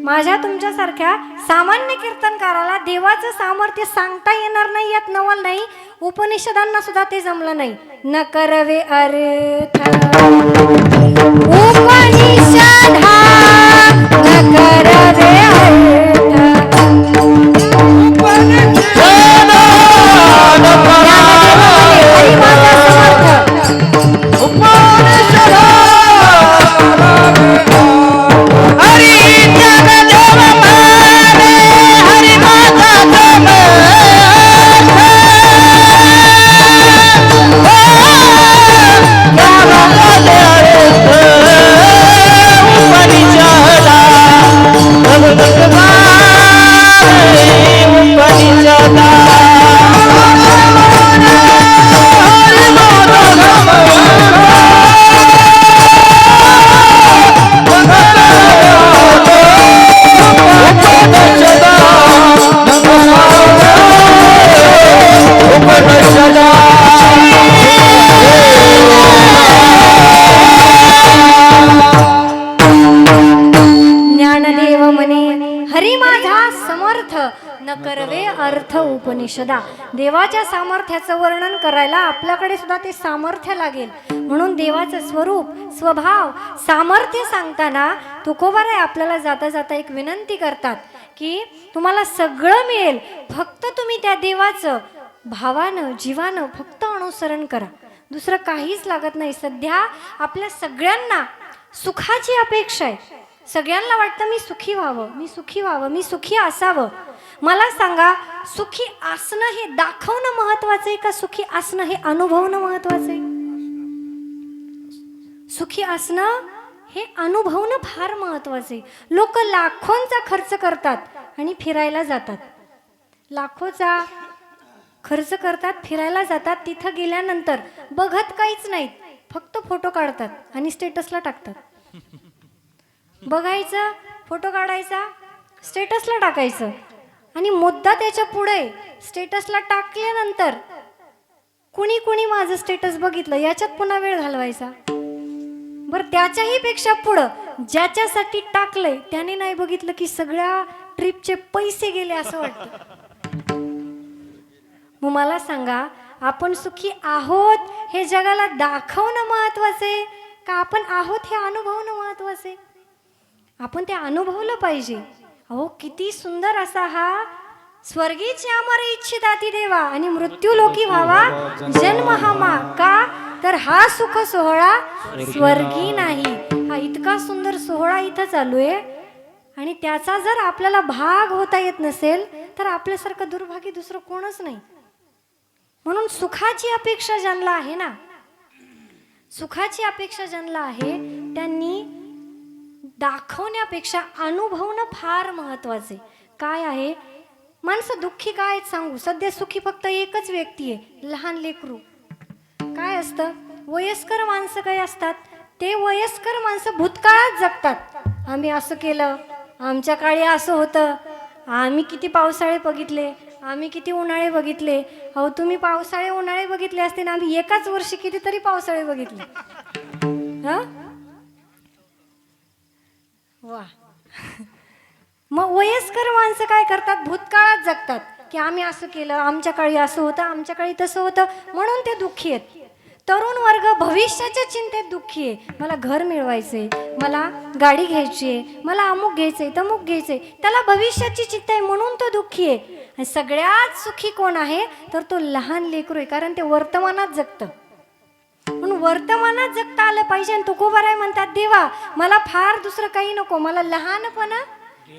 माझ्या तुमच्यासारख्या सामान्य कीर्तनकाराला देवाचं सामर्थ्य सांगता येणार नाही यात नवल नाही. उपनिषदांना सुद्धा ते जमलं नाही. न करवे अर्थ उपनिषदा न करवे उपनिषदा. देवाच्या सामर्थ्याचं वर्णन करायला आपल्याकडे सुद्धा ते सामर्थ्य लागेल. म्हणून देवाचं स्वरूप, स्वभाव, सामर्थ्य सांगताना तुकोबाराय आपल्याला जाता जाता एक विनंती करतात की तुम्हाला सगळं मिळेल, फक्त तुम्ही त्या देवाचं भावानं, जीवानं फक्त अनुसरण करा. दुसरं काहीच लागत नाही. सध्या आपल्या सगळ्यांना सुखाची अपेक्षा आहे. सगळ्यांना वाटतं मी सुखी व्हावं, मी सुखी व्हावं, मी सुखी असावं. मला सांगा, सुखी असणं हे दाखवणं महत्वाचं आहे का सुखी असणं हे अनुभवणं महत्वाचं आहे? सुखी असणं हे अनुभवणं फार महत्वाचं आहे. लोक लाखोंचा खर्च करतात आणि फिरायला जातात. लाखोचा खर्च करतात, फिरायला जातात. तिथं गेल्यानंतर बघत काहीच नाहीत, फक्त फोटो काढतात आणि स्टेटसला टाकतात. बघायचं, फोटो काढायचा, स्टेटसला टाकायचं. आणि मुद्दा त्याच्या पुढे स्टेटसला टाकल्यानंतर कुणी कुणी माझं स्टेटस बघितलं याच्यात पुन्हा वेळ घालवायचा. बरं, त्याच्याही पेक्षा पुढं ज्याच्यासाठी टाकलंय त्याने नाही बघितलं की सगळ्या ट्रिपचे पैसे गेले असं वाटतं. मग मला सांगा, आपण सुखी आहोत हे जगाला दाखवणं महत्वाचं आहे का आपण आहोत हे अनुभवणं महत्वाचं आहे? आपण ते अनुभवलं पाहिजे. अहो, किती सुंदर असा हा स्वर्गीची अमर इच्छिताती देवा आणि मृत्यू लोकी व्हावा जन्म हा का, तर हा सुख सोहळा स्वर्गी नाही. हा इतका सुंदर सोहळा इथं चालू आहे आणि त्याचा जर आपल्याला भाग होता येत नसेल तर आपल्यासारखं दुर्भाग्य दुसरं कोणच नाही. म्हणून सुखाची अपेक्षा ज्यांना आहे ना, सुखाची अपेक्षा ज्यांना आहे त्यांनी दाखवण्यापेक्षा अनुभवणं फार महत्वाचे. काय आहे, माणसं दुःखी काय आहेत सांगू? सध्या सुखी फक्त एकच व्यक्ती आहे, लहान लेकरू. काय असतं, वयस्कर माणसं काय असतात, ते वयस्कर माणसं भूतकाळात जगतात. आम्ही असं केलं, आमच्या काळी असं होतं, आम्ही किती पावसाळे बघितले, आम्ही किती उन्हाळे बघितले. अहो, तुम्ही पावसाळे उन्हाळे बघितले असते ना, आम्ही एकाच वर्षी कितीतरी पावसाळे बघितले. हा, वा. मग वयस्कर माणसं काय करतात, भूतकाळात जगतात की आम्ही असं केलं, आमच्या काळी असं होतं, आमच्या काळी तसं होतं, म्हणून ते दुःखी आहेत. तरुण वर्ग भविष्याच्या चिंतेत दुःखी आहे. मला घर मिळवायचंय, मला गाडी घ्यायची आहे, मला अमुक घ्यायचंय, तमुक घ्यायचंय, त्याला भविष्याची चिंता आहे म्हणून तो दुःखी आहे. आणि सगळ्यात सुखी कोण आहे तर तो लहान लेकरू आहे, कारण ते वर्तमानात जगतं. म्हणून वर्तमानात जगता आलं पाहिजे. आणि तुकोबाराय म्हणतात, देवा मला फार दुसरं काही नको, मला लहानपणा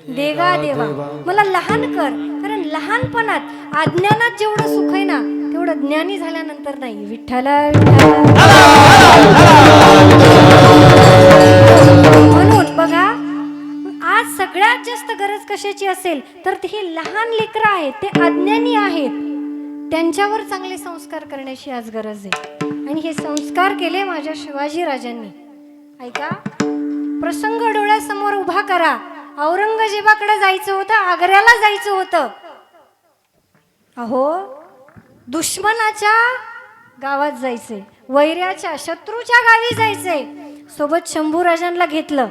देगा देवा, मला लहान कर. कारण लहानपणात अज्ञानात जेवढं सुख आहे ना तेवढं ज्ञानी झाल्यानंतर नाही. विठ्ठला म्हणून बघा, आज सगळ्या सगळ्यात जास्त गरज कशाची असेल तर ही लहान लेकरं आहेत, ते अज्ञानी आहेत, त्यांच्यावर चांगले संस्कार करण्याची आज गरज आहे. आणि हे संस्कार केले माझ्या शिवाजी राजांनी. ऐका, प्रसंग डोळ्यासमोर उभा करा. औरंगजेबाकडे जायचं होतं, आग्र्याला जायचं होतं. अहो, दुश्मनाच्या गावात जायचे, वैऱ्याच्या शत्रूच्या गावी जायचे. सोबत शंभूराजांना घेतलं.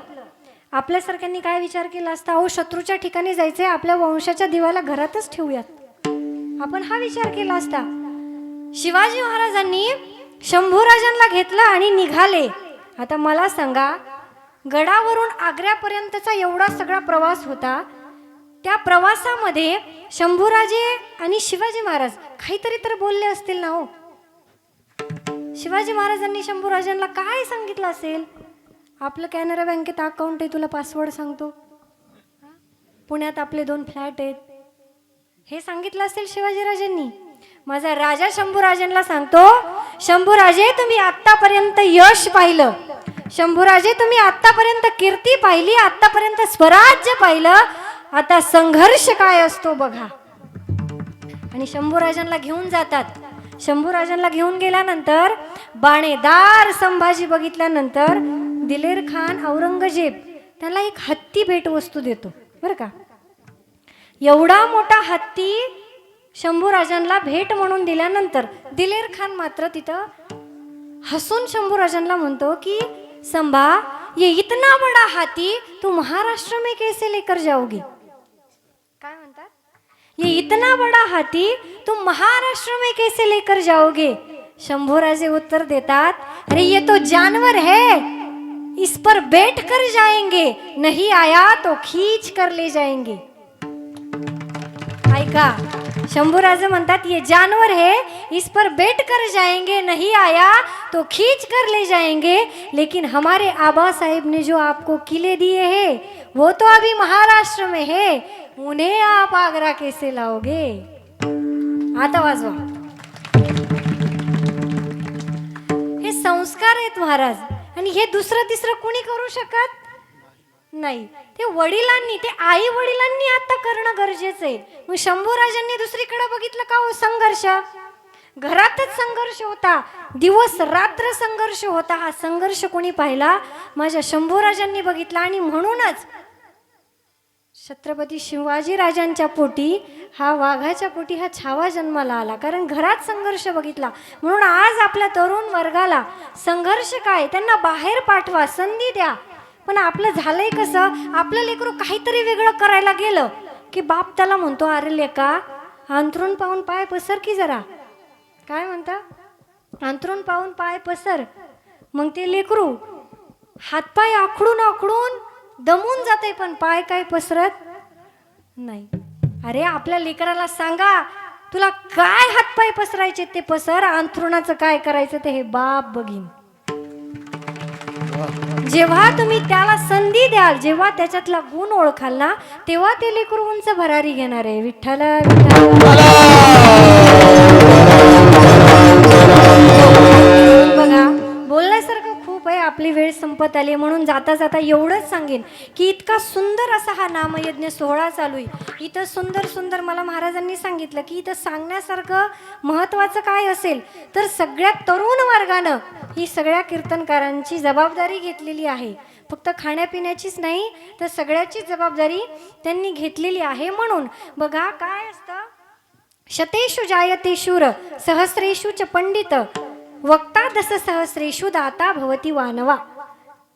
आपल्यासारख्यांनी काय विचार केला असता, अहो शत्रूच्या ठिकाणी जायचंय, आपल्या वंशाच्या दिवाला घरातच ठेवूयात. आपण हा विचार केला असता. शिवाजी महाराजांनी शंभूराजांना घेतलं आणि निघाले. आता मला सांगा, गडावरून आग्र्यापर्यंतचा एवढा सगळा प्रवास होता. त्या प्रवासामध्ये शंभूराजे आणि शिवाजी महाराज काहीतरी तर बोलले असतील ना हो. शिवाजी महाराजांनी शंभूराजांना काय सांगितलं असेल, आपलं कॅनरा बँकेत अकाउंट आहे, तुला पासवर्ड सांगतो, पुण्यात आपले 2 फ्लॅट आहेत, हे सांगितलं असेल शिवाजीराजांनी. माझा राजा शंभूराजांना सांगतो, शंभूराजे तुम्ही आतापर्यंत यश पाहिलं, शंभूराजे तुम्ही आतापर्यंत कीर्ती पाहिली, आतापर्यंत स्वराज्य पाहिलं, आता संघर्ष काय असतो बघा. आणि शंभूराजांना घेऊन जातात. शंभूराजांना घेऊन गेल्यानंतर बाणेदार संभाजी बघितल्यानंतर दिलेर खान औरंगजेब त्याला एक हत्ती भेटवस्तू देतो बरं का. एवढा मोठा हत्ती शंभूराजांना भेट म्हणून दिल्यानंतर दिलेर खान मात्र तिथं हसून शंभूराजांना म्हणतो की संभा, ये इतना बड़ा हाथी तू महाराष्ट्र में कैसे लेकर जाओगी. काय म्हणतात, ये इतना बड़ा हाथी तुम महाराष्ट्र में कैसे लेकर जाओगे. शंभूराजे उत्तर देतात, अरे ये तो जानवर है, इस पर बैठ कर जाएंगे, नहीं आया तो खींच कर ले जाएंगे. ऐका, शंभूराजे म्हणतात, ये जानवर है, इस पर बैठ कर जाएंगे, नहीं आया तो खींच कर ले जाएंगे, लेकिन हमारे आबा साहेब ने जो आपको किले दिए हैं वो तो अभी महाराष्ट्र में है, उन्हें आप आगरा कैसे लाओगे. आता वाजवा. हे संस्कार आहेत महाराज, आणि हे दुसरं तिसरं कुणी करू शकत नाही. ते वडिलांनी, ते आई वडिलांनी आता करणं गरजेचं आहे. मग शंभूराजांनी दुसरीकडे बघितलं का हो, संघर्ष घरातच संघर्ष होता, दिवस रात्र संघर्ष होता. हा संघर्ष कोणी पाहिला, माझ्या शंभूराजांनी बघितला. आणि म्हणूनच छत्रपती शिवाजी राजांच्या पोटी, हा वाघाच्या पोटी हा छावा जन्माला आला, कारण घरात संघर्ष बघितला. म्हणून आज आपल्या तरुण वर्गाला संघर्ष काय, त्यांना बाहेर पाठवा, संधी द्या. पण आपलं झालंय कसं, आपलं लेकरू काहीतरी वेगळं करायला गेलं की बाप त्याला म्हणतो, अरे लेका अंथरून पाहून पाय पसर की जरा. काय म्हणता, अंथरून पाहून पाय पसर. मग ते लेकरू हातपाय आखडून आखडून दमून जाते, पण पाय काय पसरत नाही. अरे आपल्या लेकराला सांगा, तुला काय हातपाय पसरायचे ते पसर, अंथरुणाचं काय करायचं ते हे बाप बघीन. जेव्हा तुम्ही त्याला संधी द्याल, जेव्हा त्याच्यातला गुण ओळखाल ना, तेव्हा ते लेकरू उंच भरारी घेणार आहे. विठ्ठल बघा, बोलण्यासारखं खूप आहे, आपली वेळ संपत आली. म्हणून जाता जाता एवढंच सांगेन की इतका सुंदर असा हा नामयज्ञ सोहळा चालू आहे. इथं सुंदर सुंदर मला महाराजांनी सांगितलं की इथं सांगण्यासारखं महत्त्वाचं काय असेल तर सगळ्यात तरुण वर्गानं ही सगळ्या कीर्तनकारांची जबाबदारी घेतलेली आहे. फक्त खाण्यापिण्याचीच नाही तर सगळ्याची जबाबदारी त्यांनी घेतलेली आहे. म्हणून बघा काय असतं, शतेषु जायते शूर सहस्रेषु च पंडित वक्ता दस सहस्रेषु दाता भवती वानवा.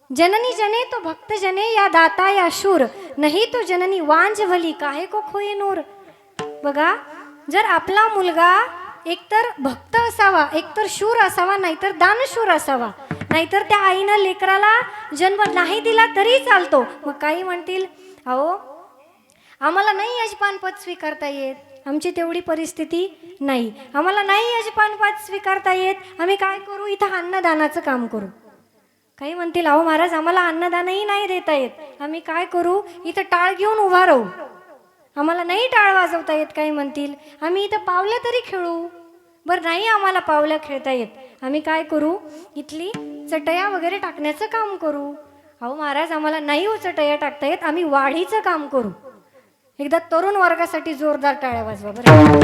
जननी जने तो भक्त जने या दाता या शूर, नाही तो जननी वांज भली काहे को खोये नूर. बघा, जर आपला मुलगा एकतर भक्त असावा, एकतर शूर असावा, नाहीतर दानशूर असावा, नाहीतर त्या आईनं लेकराला जन्म नाही दिला तरी चालतो. मग काही म्हणतील, अहो आम्हाला नाही यजमान पद स्वीकारता येत, आमची तेवढी परिस्थिती नाही, आम्हाला नाही यजमान पद स्वीकारता येत, आम्ही काय करू, इथं अन्नदानाचं काम करू. काही म्हणतील, अहो महाराज आम्हाला अन्नदानही नाही देता येत, आम्ही काय करू, इथं टाळ घेऊन उभा राहू, आम्हाला नाही टाळ वाजवता येत. काही म्हणतील, आम्ही इथं पावल्या तरी खेळू. बरं, नाही आम्हाला पावल्या खेळता येत, आम्ही काय करू, इथली चटया वगैरे टाकण्याचं काम करू. अहो महाराज, आम्हाला नाही उचटया टाकता येत, आम्ही वाढीचं काम करू. एकदा तरुण वर्गासाठी जोरदार टाळ्या वाजवा बरं.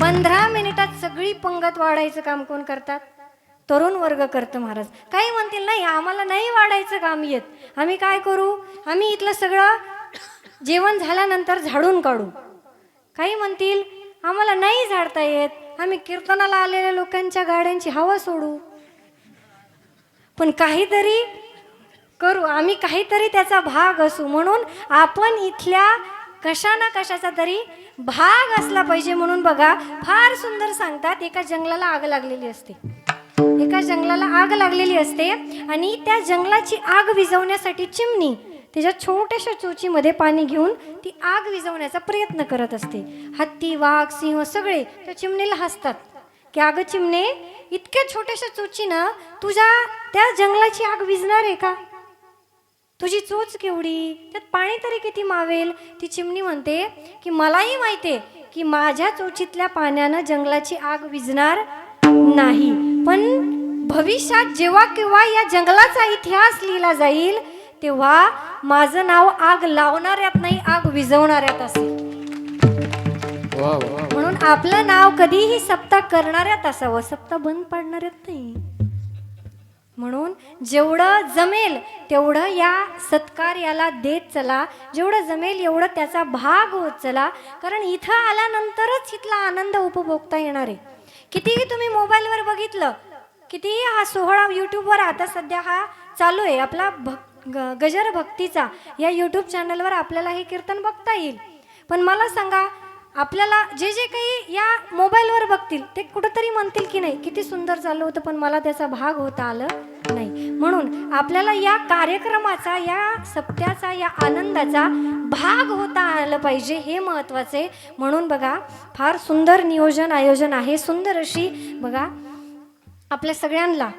15 मिनिटात सगळी पंगत वाढायचं काम कोण करतात? तरुण वर्ग करतं महाराज. काही म्हणतील नाही आम्हाला नाही वाढायचं काम येत, आम्ही काय करू, आम्ही इथलं सगळं जेवण झाल्यानंतर झाडून काढू. काही म्हणतील आम्हाला नाही झाडता येत, आम्ही कीर्तनाला आलेल्या लोकांच्या गाड्यांची हवा सोडू. पण काहीतरी करू, आम्ही काहीतरी त्याचा भाग असू, म्हणून आपण इथल्या कशा ना कशाचा तरी भाग असला पाहिजे. म्हणून बघा फार सुंदर सांगतात, एका जंगलाला आग लागलेली असते, एका जंगलाला आग लागलेली असते आणि त्या जंगलाची आग विझवण्यासाठी चिमणी त्याच्या छोट्याशा चोचीमध्ये पाणी घेऊन ती आग विझवण्याचा प्रयत्न करत असते. हत्ती, वाघ, सिंह सगळे त्या चिमणीला हसतात की अगं चिमणे, इतक्या छोट्याशा चोचीनं तुझ्या त्या जंगलाची आग विझणार आहे का? तुझी चोच केवढी, त्यात पाणी तरी किती मावेल. ती चिमणी म्हणते की मलाही माहिती आहे की माझ्या चोचीतल्या पाण्यानं जंगलाची आग विझणार नाही, पण भविष्यात जेव्हा केव्हा या जंगलाचा इतिहास लिहिला जाईल तेव्हा माझं नाव आग लावणाऱ्यात नाही, आग विझवणाऱ्यात असेल. म्हणून आपलं नाव कधीही सप्ताह करणाऱ्यात असावं, सप्ताह बंद पाडणाऱ्यात नाही. म्हणून जेवढं जमेल तेवढं या सत्कार्याला देत चला, जेवढं जमेल एवढं त्याचा भाग होत चला, कारण इथं आल्यानंतरच इथला आनंद उपभोगता येणार आहे. कितीही तुम्ही मोबाईलवर बघितलं, कितीही हा सोहळा यूट्यूबवर आता सध्या हा चालू आहे आपला गजर भक्तीचा, या यूट्यूब चॅनलवर आपल्याला हे कीर्तन बघता येईल. पण मला सांगा, आपल्याला जे जे काही या मोबाईलवर बघतील ते कुठंतरी म्हणतील की नाही किती सुंदर चालू होतं, पण मला त्याचा भाग होता आलं नाही. म्हणून आपल्याला या कार्यक्रमाचा, या सप्त्याचा, या आनंदाचा भाग होता आलं पाहिजे, हे महत्त्वाचं आहे. म्हणून बघा फार सुंदर नियोजन आयोजन आहे. सुंदर अशी बघा आपल्या सगळ्यांना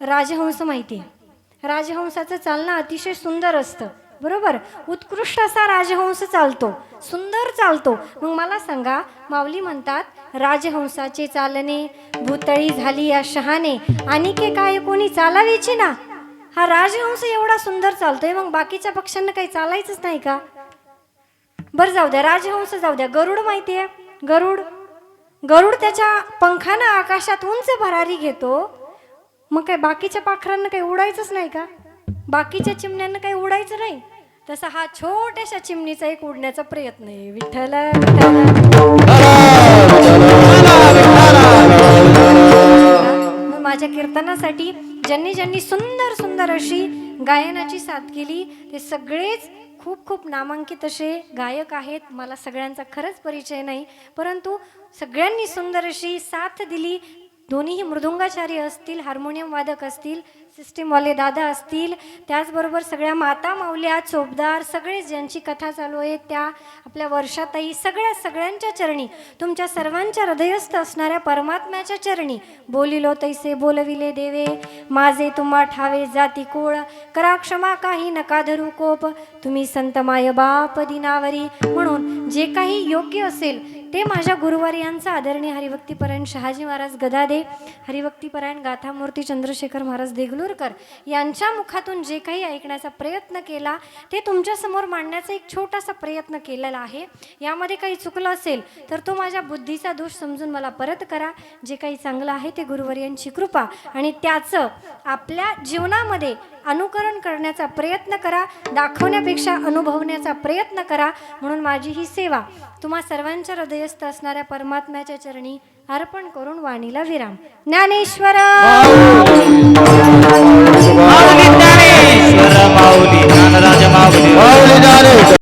राजहंस माहिती आहे. राजहंसाचं चालणं अतिशय सुंदर असतं, बरोबर. उत्कृष्ट असा राजहंस चालतो, सुंदर चालतो. मग मला सांगा, माऊली म्हणतात राजहंसाचे चालणे भूतळी झाली या शहाणे, आणि के काय कोणी चालावीची ना. हा राजहंस एवढा सुंदर चालतोय, मग बाकीच्या पक्ष्यांना काही चालायचंच नाही का? बरं जाऊ द्या, राजहंस जाऊ द्या, गरुड माहिती आहे, गरुड गरुड त्याच्या पंखानं आकाशात उंच भरारी घेतो. मग काय बाकीच्या पाखरांना काही उडायचंच नाही का? बाकीच्या चिमण्यांना काही उडायचं नाही. तसा हा छोट्याशा चिमणीचा एक उडण्याचा प्रयत्न आहे. विठ्ठल माझ्या कीर्तनासाठी ज्यांनी ज्यांनी सुंदर सुंदर अशी गायनाची साथ केली ते सगळेच खूप खूप नामांकित असे गायक आहेत. मला सगळ्यांचा खरंच परिचय नाही, परंतु सगळ्यांनी सुंदर अशी साथ दिली. दोन्हीही मृदुंगाचार्य असतील, हार्मोनियम वादक असतील, सिस्टीमवाले दादा असतील, त्याचबरोबर सगळ्या माता माऊल्या, चोपदार, सगळे ज्यांची कथा चालू आहे त्या आपल्या वर्षाताई, सगळ्यांच्या चरणी, तुमच्या सर्वांच्या हृदयस्थ असणाऱ्या परमात्म्याच्या चरणी बोलिलो तैसे बोलविले देवे, माझे तुम्हा ठावे जाती कोळ, करा क्षमा काही नका धरू कोप, तुम्ही संत माय बाप दिनावरी. म्हणून जे काही योग्य असेल ते माझ्या गुरुवार्यांचा आदरणीय हरिभक्तीपरायण शहाजी महाराज गदादे, हरिभक्तीपरायण गाथामूर्ती चंद्रशेखर महाराज देगलूरकर यांच्या मुखातून जे काही ऐकण्याचा प्रयत्न केला ते तुमच्यासमोर मांडण्याचा एक छोटासा प्रयत्न केलेला आहे. यामध्ये काही चुकलं असेल तर तो माझ्या बुद्धीचा दोष समजून मला परत करा. जे काही चांगलं आहे ते गुरुवार्यांची कृपा आणि त्याचं आपल्या जीवनामध्ये अनुकरण करण्याचा प्रयत्न करा, दाखवण्यापेक्षा अनुभवण्याचा प्रयत्न करा. म्हणून माझी ही सेवा तुम्हा सर्वांच्या हृदयस्थ असणाऱ्या परमात्म्याच्या चरणी अर्पण करून वाणीला विराम. ज्ञानेश्वर माऊली, ज्ञानेश्वर माऊली, ज्ञानराज माऊली.